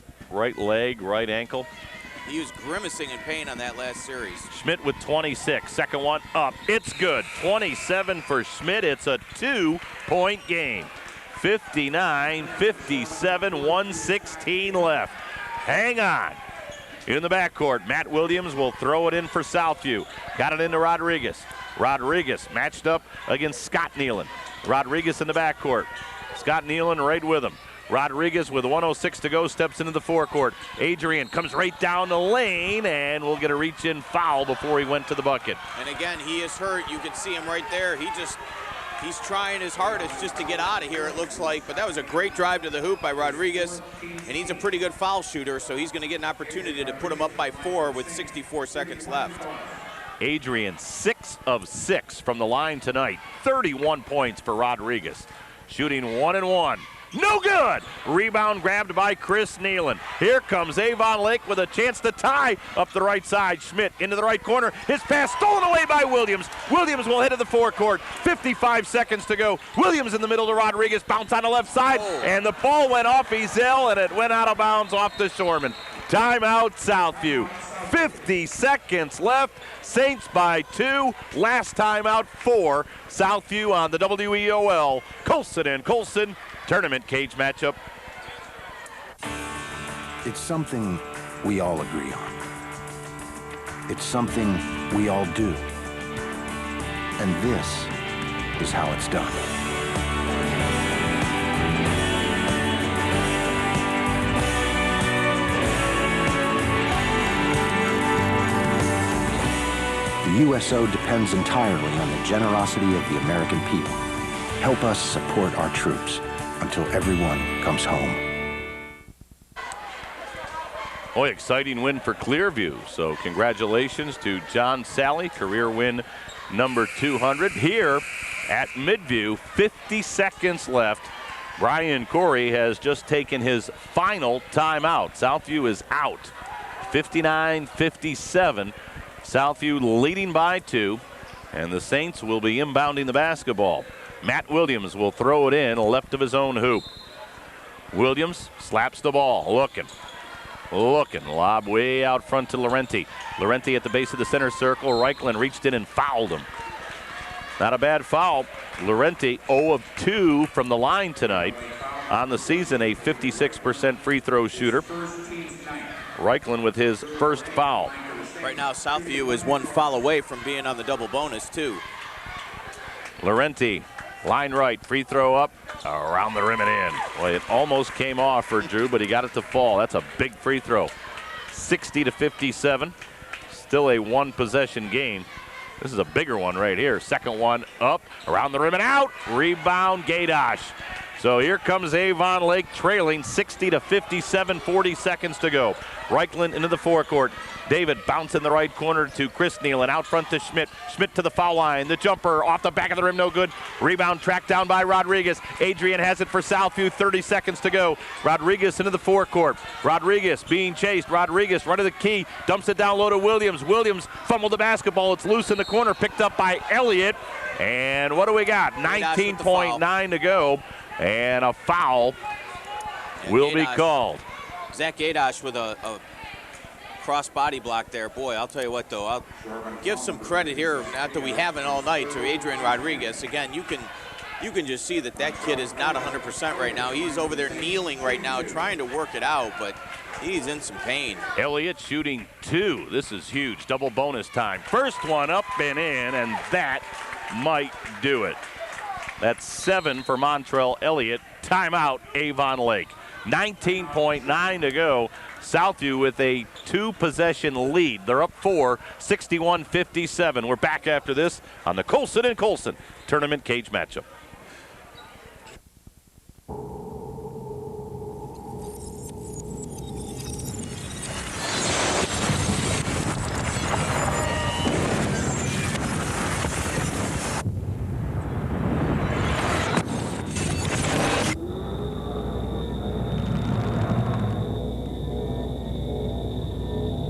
leg, right ankle. He was grimacing in pain on that last series. Schmidt with 26. Second one up. It's good. 27 for Schmidt. It's a 2-point game. 59-57, 1:16 left. Hang on. In the backcourt, Matt Williams will throw it in for Southview. Got it into Rodriguez. Rodriguez matched up against Scott Nealon. Rodriguez in the backcourt. Scott Nealon right with him. Rodriguez with 1:06 to go steps into the forecourt. Adrian comes right down the lane and will get a reach-in foul before he went to the bucket. And again, he is hurt. You can see him right there. He's trying his hardest just to get out of here, it looks like. But that was a great drive to the hoop by Rodriguez. And he's a pretty good foul shooter, so he's going to get an opportunity to put him up by 4 with 64 seconds left. Adrian, 6 of 6 from the line tonight. 31 points for Rodriguez. Shooting 1-and-1. No good! Rebound grabbed by Chris Nealon. Here comes Avon Lake with a chance to tie up the right side. Schmidt into the right corner. His pass stolen away by Williams. Williams will head to the forecourt. 55 seconds to go. Williams in the middle to Rodriguez. Bounce on the left side. And the ball went off Ezel, and it went out of bounds off the Shorman. Timeout, Southview. 50 seconds left. Saints by 2. Last timeout, 4. Southview on the WEOL. Colson and Colson tournament cage matchup. It's something we all agree on. It's something we all do. And this is how it's done. The USO depends entirely on the generosity of the American people. Help us support our troops until everyone comes home. Boy, exciting win for Clearview. So congratulations to John Sally, career win number 200. Here at Midview, 50 seconds left. Brian Corey has just taken his final timeout. Southview is out. 59-57. Southview leading by 2. And the Saints will be inbounding the basketball. Matt Williams will throw it in left of his own hoop. Williams slaps the ball, looking. Lob way out front to Laurenti. Laurenti at the base of the center circle. Reichland reached in and fouled him. Not a bad foul. Laurenti 0 of 2 from the line tonight. On the season, a 56% free throw shooter. Reichland with his first foul. Right now, Southview is 1 foul away from being on the double bonus, too. Laurenti, line right, free throw up, around the rim and in. Well, it almost came off for Drew, but he got it to fall. That's a big free throw. 60-57. Still a 1-possession game. This is a bigger one right here. Second one up, around the rim and out. Rebound, Gaydosh. So here comes Avon Lake trailing 60-57, 40 seconds to go. Reichland into the forecourt. David bounce in the right corner to Chris Nealon. Out front to Schmidt. Schmidt to the foul line. The jumper off the back of the rim, no good. Rebound tracked down by Rodriguez. Adrian has it for Southview. 30 seconds to go. Rodriguez into the forecourt. Rodriguez being chased. Rodriguez running the key. Dumps it down low to Williams. Williams fumbled the basketball. It's loose in the corner. Picked up by Elliott. And what do we got? 19.9 to go. And a foul will be called. Zach Gadosh with a cross-body block there. Boy, I'll tell you what, though. I'll give some credit here, not that we haven't all night, to Adrian Rodriguez. Again, you can just see that kid is not 100% right now. He's over there kneeling right now, trying to work it out, but he's in some pain. Elliott shooting 2. This is huge. Double bonus time. First one up and in, and that might do it. That's 7 for Montrell Elliott. Timeout, Avon Lake. 19.9 to go. Southview with a 2-possession lead. They're up 4, 61-57. We're back after this on the Colson and Colson tournament cage matchup.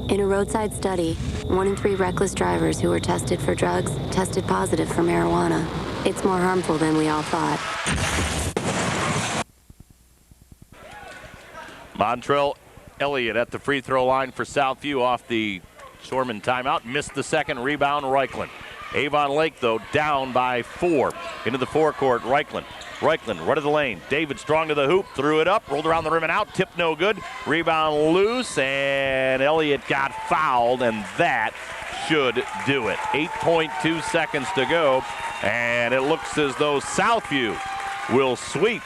In a roadside study, 1 in 3 reckless drivers who were tested for drugs tested positive for marijuana. It's more harmful than we all thought. Montrell Elliott at the free throw line for Southview off the Shorman timeout. Missed the second. Rebound, Reichland. Avon Lake, though, down by 4. Into the forecourt, Reichland. Reichland, right of the lane. David strong to the hoop, threw it up, rolled around the rim and out, tip no good. Rebound loose, and Elliott got fouled, and that should do it. 8.2 seconds to go, and it looks as though Southview will sweep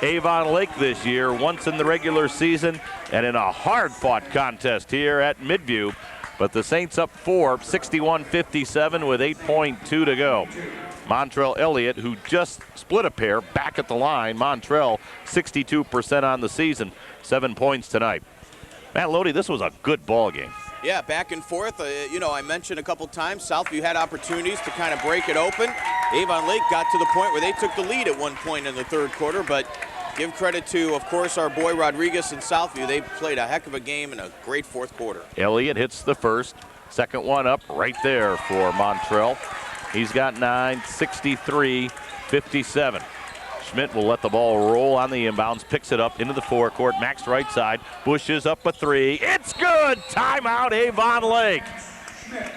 Avon Lake this year, once in the regular season and in a hard-fought contest here at Midview. But the Saints up 4, 61-57 with 8.2 to go. Montrell Elliott, who just split a pair, back at the line. Montrell, 62% on the season, 7 points tonight. Matt Lodi, this was a good ball game. Yeah, back and forth. I mentioned a couple times, Southview had opportunities to kind of break it open. Avon Lake got to the point where they took the lead at one point in the third quarter, but give credit to, of course, our boy Rodriguez and Southview. They played a heck of a game in a great fourth quarter. Elliott hits the first. Second one up right there for Montrell. He's got 9, 63-57. Schmidt will let the ball roll on the inbounds, picks it up into the forecourt. Max right side, pushes up a 3. It's good! Timeout, Avon Lake.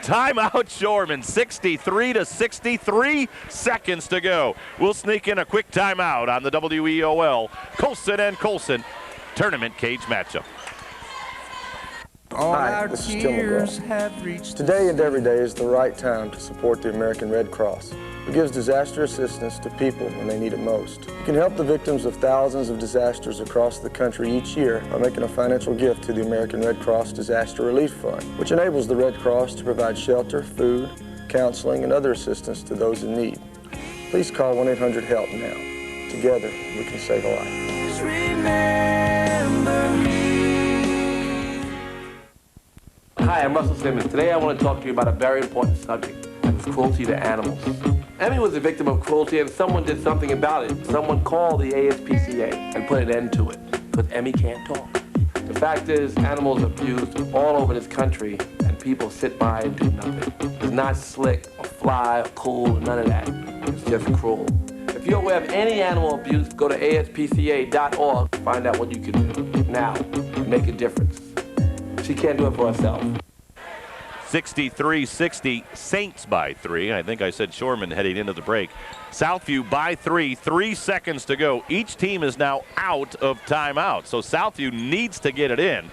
Timeout, Shorman. 63-63 seconds to go. We'll sneak in a quick timeout on the WEOL Colson and Colson tournament cage matchup. Hi, this is Tim McGraw. Today and every day is the right time to support the American Red Cross, who gives disaster assistance to people when they need it most. You can help the victims of thousands of disasters across the country each year by making a financial gift to the American Red Cross Disaster Relief Fund, which enables the Red Cross to provide shelter, food, counseling, and other assistance to those in need. Please call 1-800-HELP now. Together, we can save a life. Hi, I'm Russell Simmons. Today I want to talk to you about a very important subject, and it's cruelty to animals. Emmy was a victim of cruelty and someone did something about it. Someone called the ASPCA and put an end to it, because Emmy can't talk. The fact is, animals are abused all over this country, and people sit by and do nothing. It's not slick or fly or cool, none of that. It's just cruel. If you're aware of any animal abuse, go to ASPCA.org, find out what you can do now and make a difference. She can't do it for herself. 63-60, Saints by 3. I think I said Shorman heading into the break. Southview by 3, 3 seconds to go. Each team is now out of timeout, so Southview needs to get it in.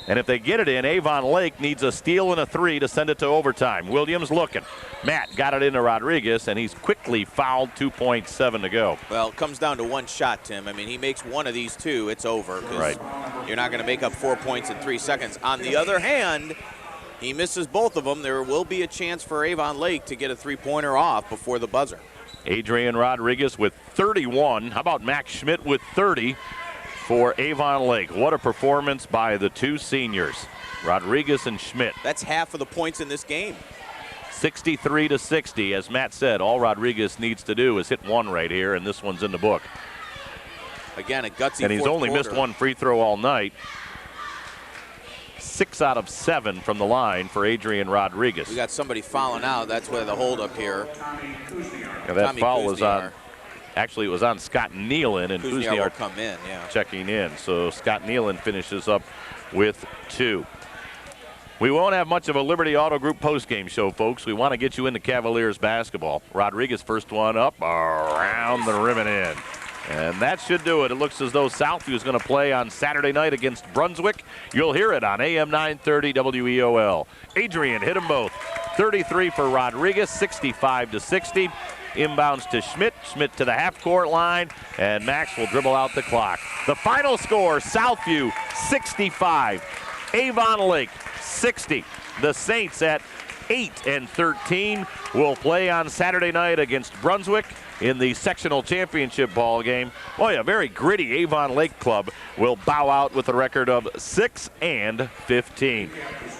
And if they get it in, Avon Lake needs a steal and a 3 to send it to overtime. Williams looking. Matt got it into Rodriguez, and he's quickly fouled. 2.7 to go. Well, it comes down to one shot, Tim. I mean, he makes one of these two, it's over. Right. You're not going to make up 4 points in 3 seconds. On the other hand, he misses both of them. There will be a chance for Avon Lake to get a three-pointer off before the buzzer. Adrian Rodriguez with 31. How about Max Schmidt with 30? for Avon Lake. What a performance by the two seniors, Rodriguez and Schmidt. That's half of the points in this game. 63-60. As Matt said, all Rodriguez needs to do is hit one right here, and this one's in the book. Again, a gutsy and he's fourth only quarter. missed one free throw all night. 6 out of 7 from the line for Adrian Rodriguez. We got somebody fouling out. That's where the holdup here. Yeah, that foul was on. Actually, it was on Scott Nealon, and Kuzniar will Kuzniar come in, yeah. checking in. So Scott Nealon finishes up with 2. We won't have much of a Liberty Auto Group postgame show, folks. We want to get you into Cavaliers basketball. Rodriguez first one up, around the rim and in. And that should do it. It looks as though Southview is going to play on Saturday night against Brunswick. You'll hear it on AM 930 WEOL. Adrian hit them both. 33 for Rodriguez, 65-60. Inbounds to Schmidt. Schmidt to the half-court line, and Max will dribble out the clock. The final score, Southview 65, Avon Lake 60. The Saints at 8-13 will play on Saturday night against Brunswick in the sectional championship ball game. Boy, a very gritty Avon Lake club will bow out with a record of 6-15.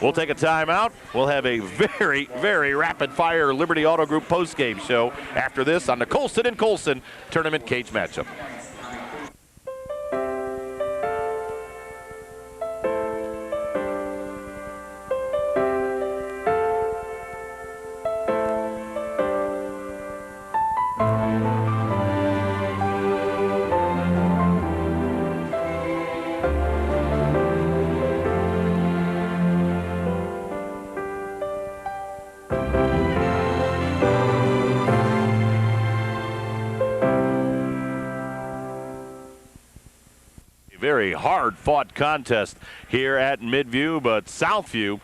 We'll take a timeout. We'll have a very, very rapid-fire Liberty Auto Group postgame show after this on the Colson and Colson Tournament Cage matchup. Very hard-fought contest here at Midview, but Southview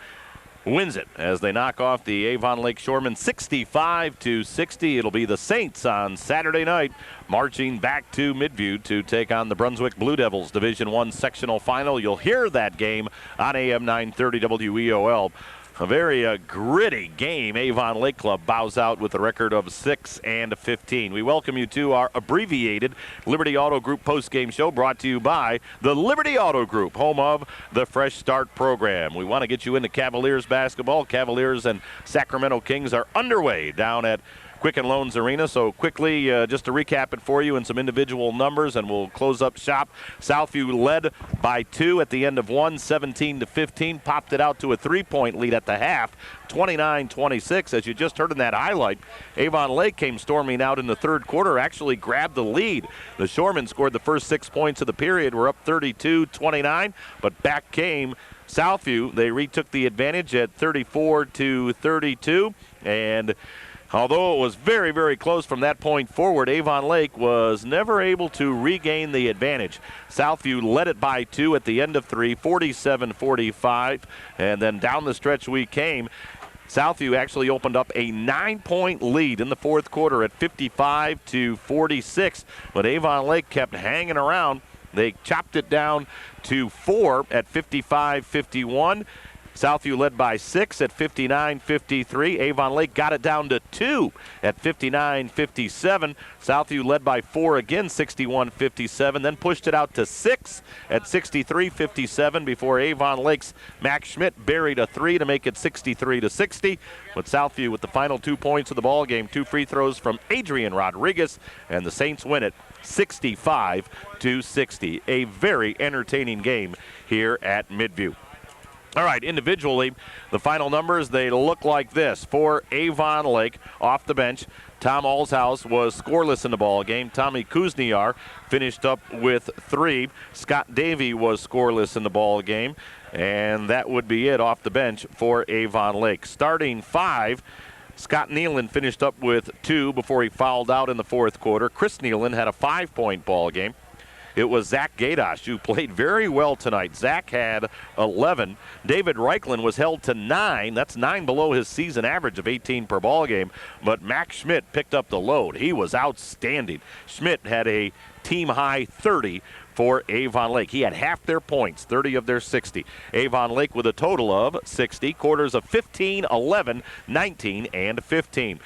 wins it as they knock off the Avon Lake Shoremen 65-60. It'll be the Saints on Saturday night marching back to Midview to take on the Brunswick Blue Devils Division I Sectional Final. You'll hear that game on AM 930 WEOL. A very gritty game. Avon Lake Club bows out with a record of 6-15. We welcome you to our abbreviated Liberty Auto Group postgame show brought to you by the Liberty Auto Group, home of the Fresh Start program. We want to get you into Cavaliers basketball. Cavaliers and Sacramento Kings are underway down at Quicken Loans Arena. So quickly, just to recap it for you in some individual numbers, and we'll close up shop. Southview led by 2 at the end of one, 17-15. Popped it out to a 3-point lead at the half, 29-26. As you just heard in that highlight, Avon Lake came storming out in the third quarter, actually grabbed the lead. The Shoremen scored the first 6 points of the period. We're up 32-29, but back came Southview. They retook the advantage at 34-32, and although it was very, very close from that point forward, Avon Lake was never able to regain the advantage. Southview led it by 2 at the end of 3, 47-45, and then down the stretch we came. Southview actually opened up a 9-point lead in the fourth quarter at 55-46, but Avon Lake kept hanging around. They chopped it down to 4 at 55-51. Southview led by 6 at 59-53. Avon Lake got it down to 2 at 59-57. Southview led by 4 again, 61-57. Then pushed it out to 6 at 63-57 before Avon Lake's Max Schmidt buried a 3 to make it 63-60. But Southview with the final 2 points of the ball game, 2 free throws from Adrian Rodriguez, and the Saints win it 65-60. A very entertaining game here at Midview. All right, individually, the final numbers, they look like this. For Avon Lake, off the bench, Tom Alshouse was scoreless in the ball game. Tommy Kuzniar finished up with 3. Scott Davey was scoreless in the ball game. And that would be it off the bench for Avon Lake. Starting 5, Scott Nealon finished up with 2 before he fouled out in the fourth quarter. Chris Nealon had a 5-point ball game. It was Zach Gaidosh who played very well tonight. Zach had 11. David Reichlin was held to 9. That's 9 below his season average of 18 per ball game. But Max Schmidt picked up the load. He was outstanding. Schmidt had a team-high 30 for Avon Lake. He had half their points, 30 of their 60. Avon Lake with a total of 60. Quarters of 15, 11, 19, and 15.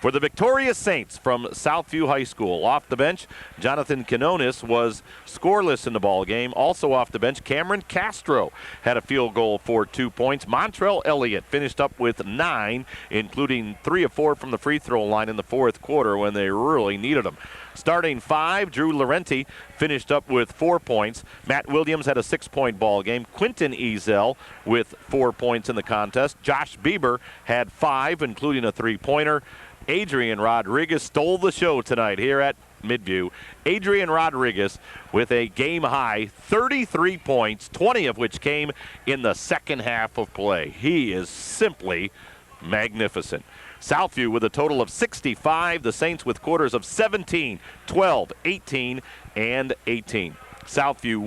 For the victorious Saints from Southview High School, off the bench, Jonathan Quinones was scoreless in the ball game. Also off the bench, Cameron Castro had a field goal for 2 points. Montrell Elliott finished up with 9, including 3 of 4 from the free throw line in the fourth quarter when they really needed them. Starting 5, Drew Laurenti finished up with 4 points. Matt Williams had a 6-point ball game. Quinton Ezel with 4 points in the contest. Josh Bieber had 5, including a 3-pointer. Adrian Rodriguez stole the show tonight here at Midview. Adrian Rodriguez with a game-high 33 points, 20 of which came in the second half of play. He is simply magnificent. Southview with a total of 65. The Saints with quarters of 17, 12, 18, and 18. Southview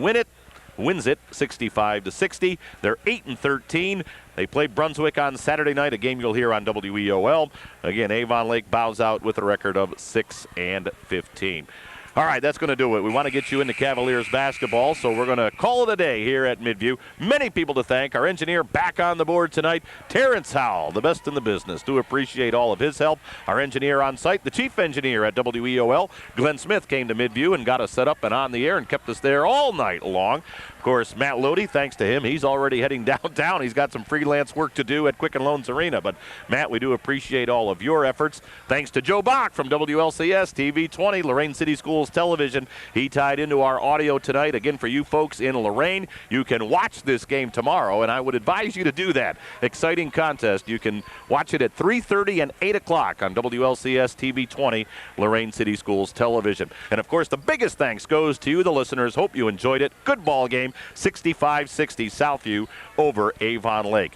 wins it 65-60. They're 8-13. They play Brunswick on Saturday night, a game you'll hear on WEOL. Again, Avon Lake bows out with a record of 6-15. All right, that's going to do it. We want to get you into Cavaliers basketball, so we're going to call it a day here at Midview. Many people to thank. Our engineer back on the board tonight, Terrence Howell, the best in the business. Do appreciate all of his help. Our engineer on site, the chief engineer at WEOL, Glenn Smith, came to Midview and got us set up and on the air and kept us there all night long. Of course, Matt Lodi, thanks to him, he's already heading downtown. He's got some freelance work to do at Quicken Loans Arena. But, Matt, we do appreciate all of your efforts. Thanks to Joe Bach from WLCS TV20, Lorain City Schools Television. He tied into our audio tonight. Again, for you folks in Lorain, you can watch this game tomorrow, and I would advise you to do that. Exciting contest. You can watch it at 3:30 and 8 o'clock on WLCS TV20, Lorain City Schools Television. And, of course, the biggest thanks goes to you, the listeners. Hope you enjoyed it. Good ball game. 65-60 Southview over Avon Lake.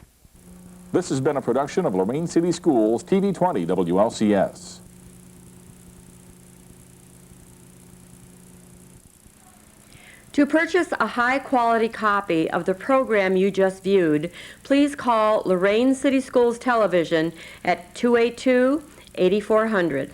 This has been a production of Lorain City Schools TV20 WLCS. To purchase a high-quality copy of the program you just viewed, please call Lorain City Schools Television at 282-8400.